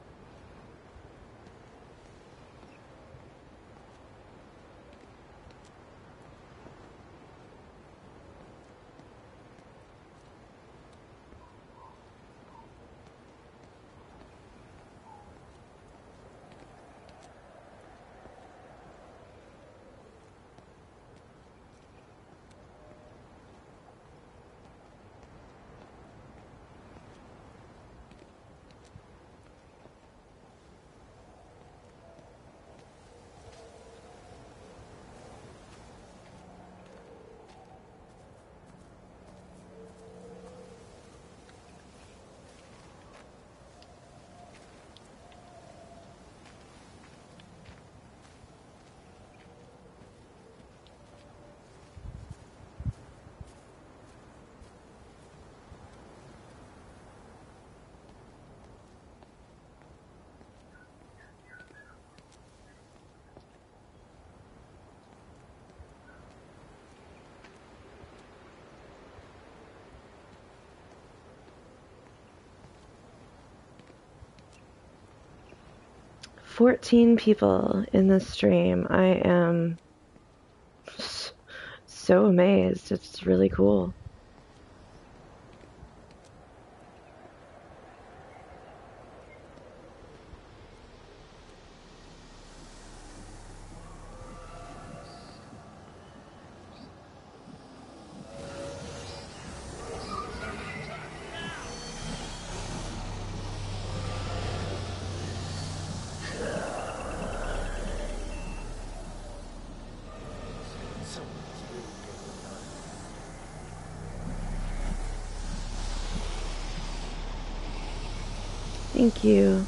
"14 people in the stream. I am so amazed. It's really cool. Thank you.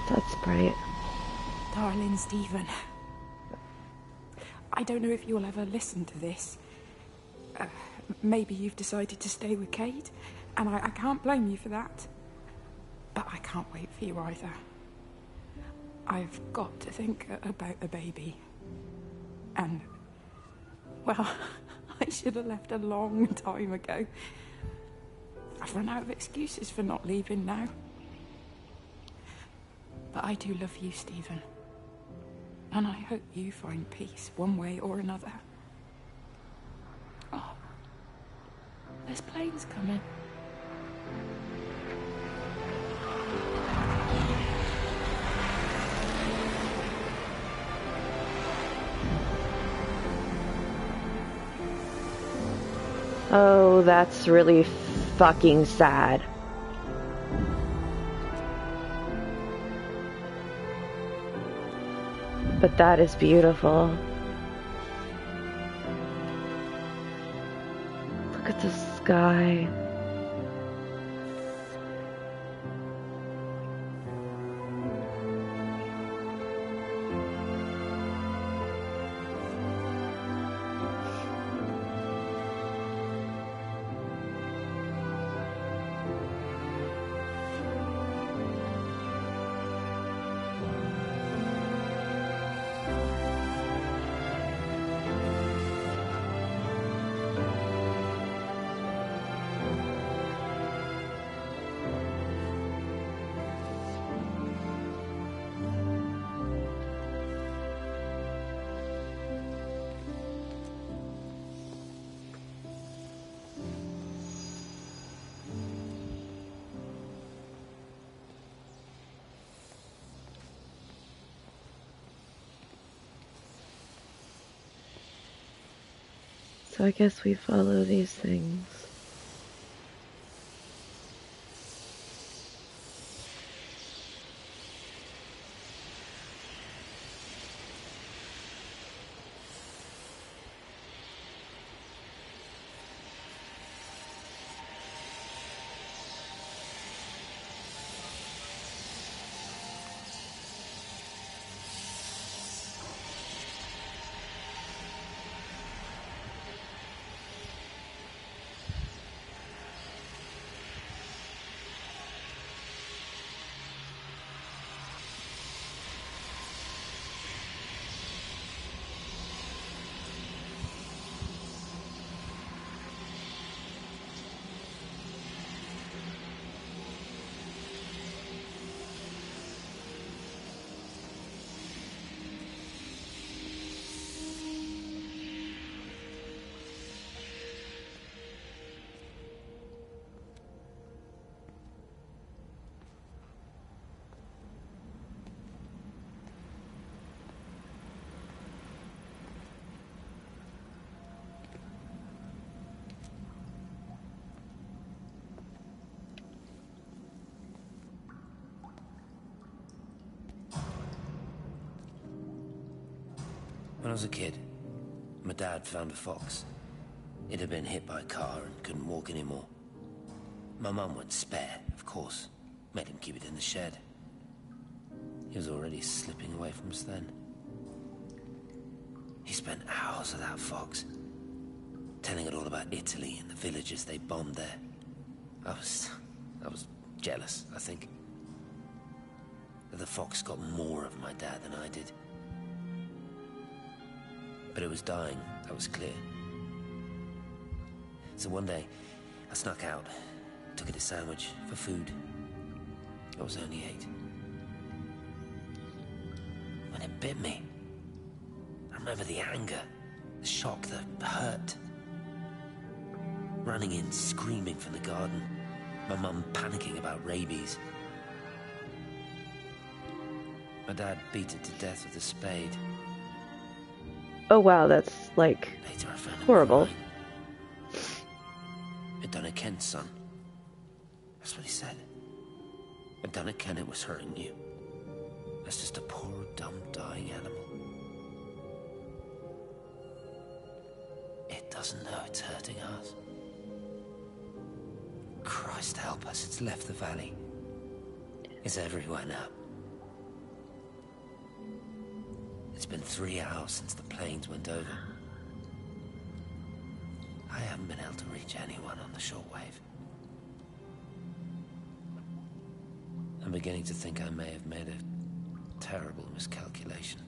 That's bright. Darling Stephen, I don't know if you'll ever listen to this. Maybe you've decided to stay with Kate, and I can't blame you for that. But I can't wait for you either. I've got to think about the baby. And, well, I should have left a long time ago. I've run out of excuses for not leaving now. But I do love you, Stephen. And I hope you find peace one way or another. Oh, there's planes coming. Oh, that's really fucking sad. But that is beautiful. Look at the sky. So I guess we follow these things. When I was a kid, my dad found a fox. It had been hit by a car and couldn't walk anymore. My mum went spare, of course. Made him keep it in the shed. He was already slipping away from us then. He spent hours with that fox, telling it all about Italy and the villages they bombed there. I was jealous, I think. That the fox got more of my dad than I did. But it was dying, that was clear. So one day, I snuck out, took it a sandwich for food. I was only 8. When it bit me, I remember the anger, the shock, the hurt. Running in, screaming from the garden, my mum panicking about rabies. My dad beat it to death with a spade. Oh wow, that's like horrible. I'd done it, Ken's son. That's what he said. I'd done it, Ken, it was hurting you. That's just a poor, dumb, dying animal. It doesn't know it's hurting us. Christ help us, it's left the valley. It's everywhere now. It's been 3 hours since the planes went over. I haven't been able to reach anyone on the shortwave. I'm beginning to think I may have made a terrible miscalculation.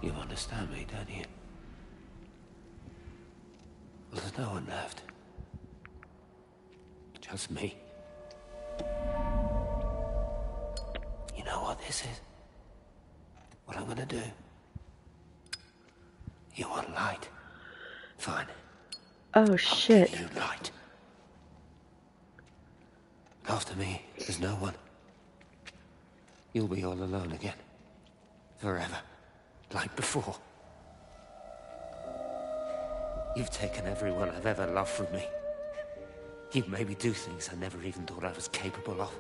You understand me, don't you? Well, there's no one left. Just me. You know what this is? What I'm gonna do? You want light? Fine. Oh shit. You light. After me, there's no one. You'll be all alone again. Forever. Like before. You've taken everyone I've ever loved from me. You've made me do things I never even thought I was capable of.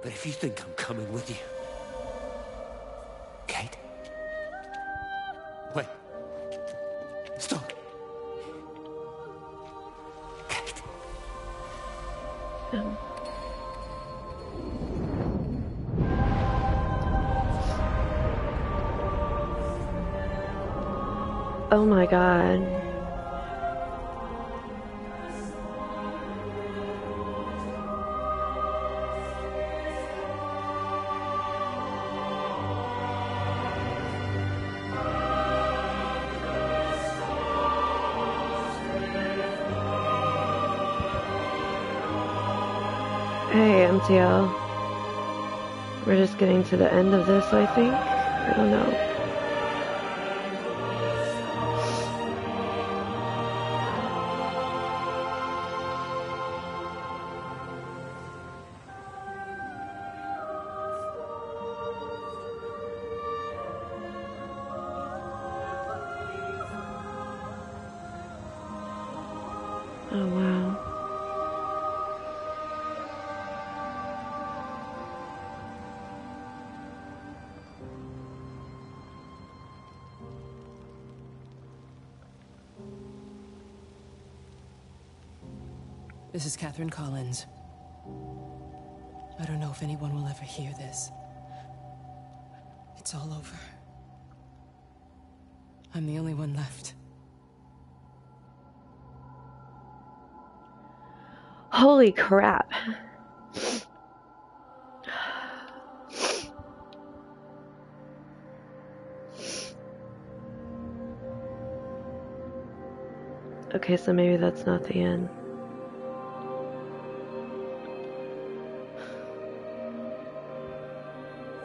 But if you think I'm coming with you... Kate? Wait. Stop. Kate. Oh my god. Hey, MTL. We're just getting to the end of this, I think. I don't know. Oh, wow. This is Catherine Collins. I don't know if anyone will ever hear this. It's all over. I'm the only one left. Holy crap. Okay, so maybe that's not the end.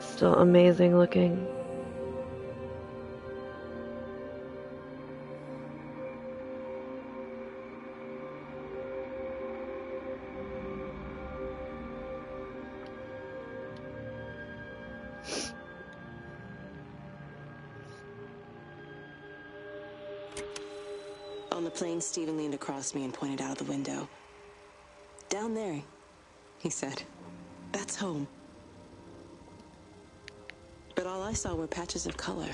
Still amazing looking. On the plane, Stephen leaned across me and pointed out the window. Down there, he said. That's home. But all I saw were patches of color.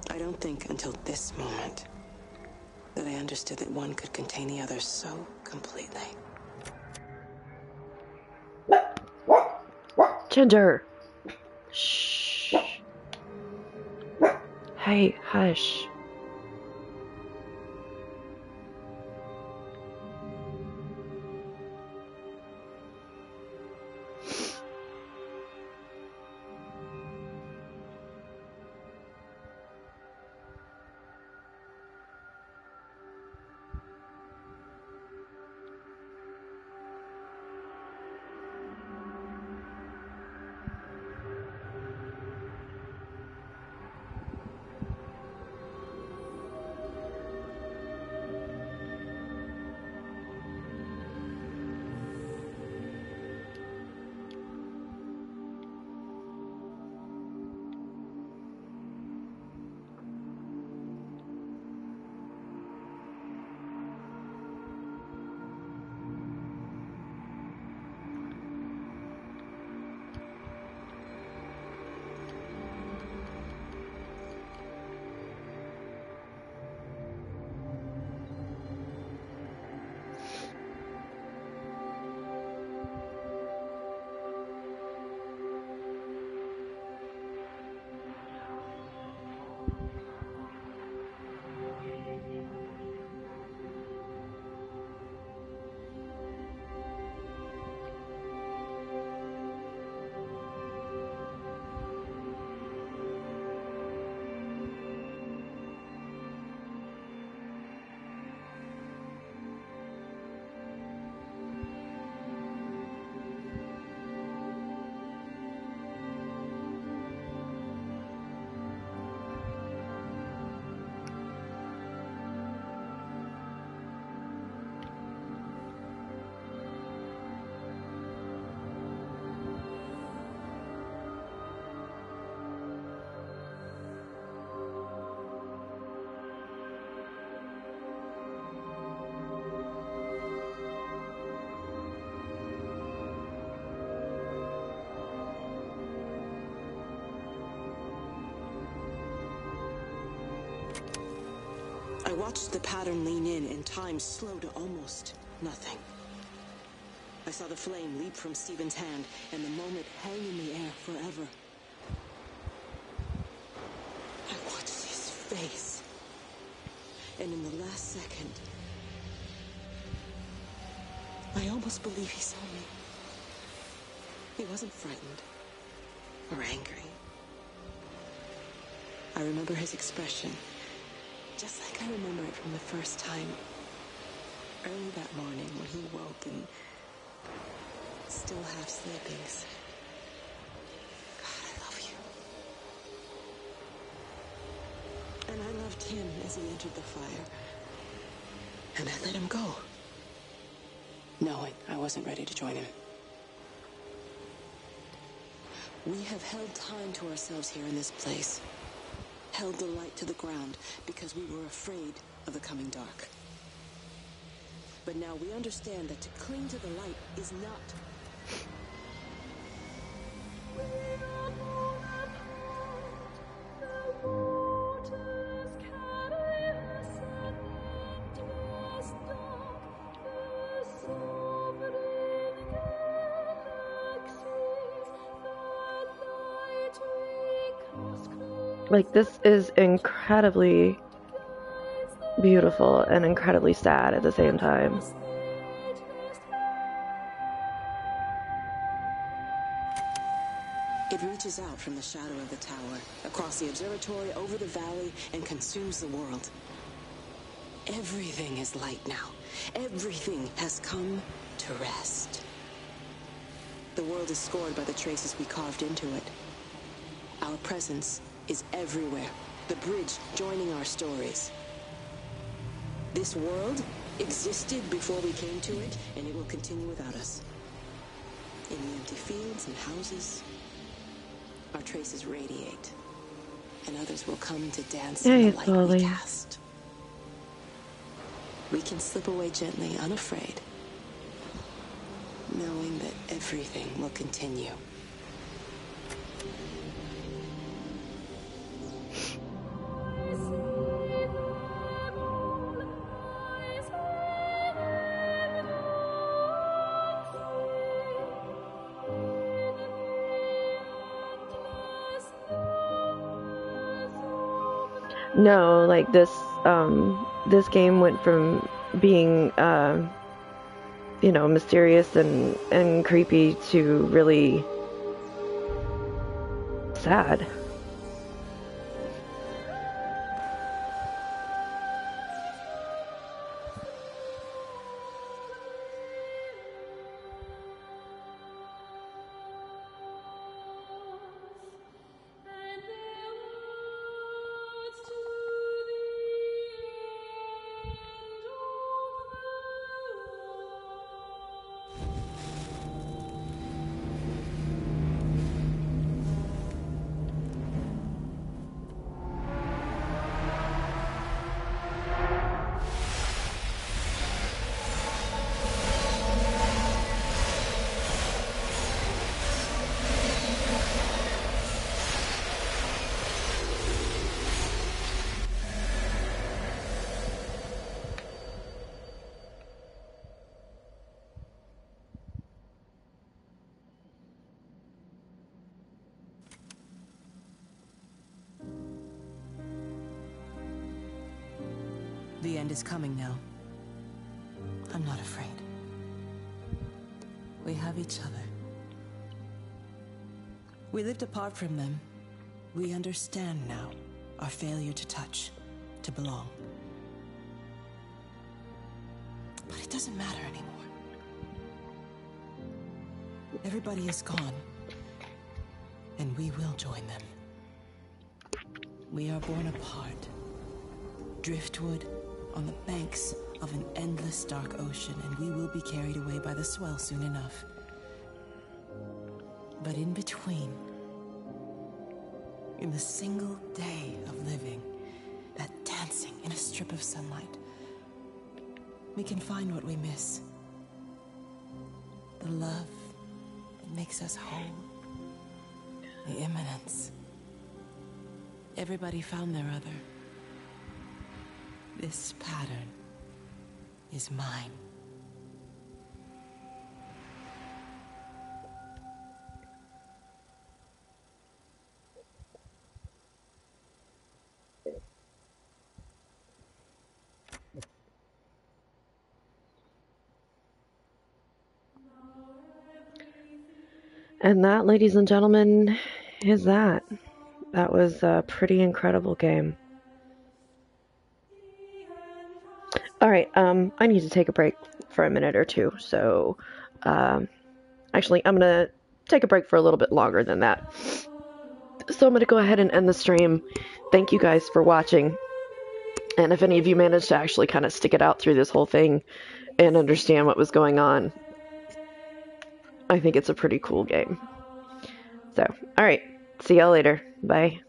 I don't think until this moment that I understood that one could contain the other so completely. Ginger. Shh. Hey, hush. I watched the pattern lean in and time slow to almost nothing. I saw the flame leap from Stephen's hand and the moment hang in the air forever. I watched his face. And in the last second, I almost believe he saw me. He wasn't frightened or angry. I remember his expression, just like I remember it from the first time. Early that morning when he awoke and still half sleepings. God, I love you. And I loved him as he entered the fire. And I let him go, knowing I wasn't ready to join him. We have held time to ourselves here in this place. Held the light to the ground because we were afraid of the coming dark. But now we understand that to cling to the light is not. Like, this is incredibly beautiful and incredibly sad at the same time. It reaches out from the shadow of the tower, across the observatory, over the valley, and consumes the world. Everything is light now. Everything has come to rest. The world is scored by the traces we carved into it. Our presence is everywhere, the bridge joining our stories. This world existed before we came to it, and it will continue without us. In the empty fields and houses, our traces radiate, and others will come to dance in the light we cast. We can slip away gently, unafraid, knowing that everything will continue. No, like this game went from being, you know, mysterious and creepy to really sad. The end is coming now. I'm not afraid. We have each other. We lived apart from them. We understand now our failure to touch, to belong. But it doesn't matter anymore. Everybody is gone, and we will join them. We are born apart, driftwood on the banks of an endless dark ocean, and we will be carried away by the swell soon enough. But in between, in the single day of living, that dancing in a strip of sunlight, we can find what we miss. The love that makes us whole. The imminence. Everybody found their other. This pattern is mine. And that, ladies and gentlemen, is that. That was a pretty incredible game. Alright, I need to take a break for a minute or two, so, actually, I'm gonna take a break for a little bit longer than that. So I'm gonna go ahead and end the stream. Thank you guys for watching, and if any of you managed to actually kind of stick it out through this whole thing and understand what was going on, I think it's a pretty cool game. So, alright, see y'all later. Bye.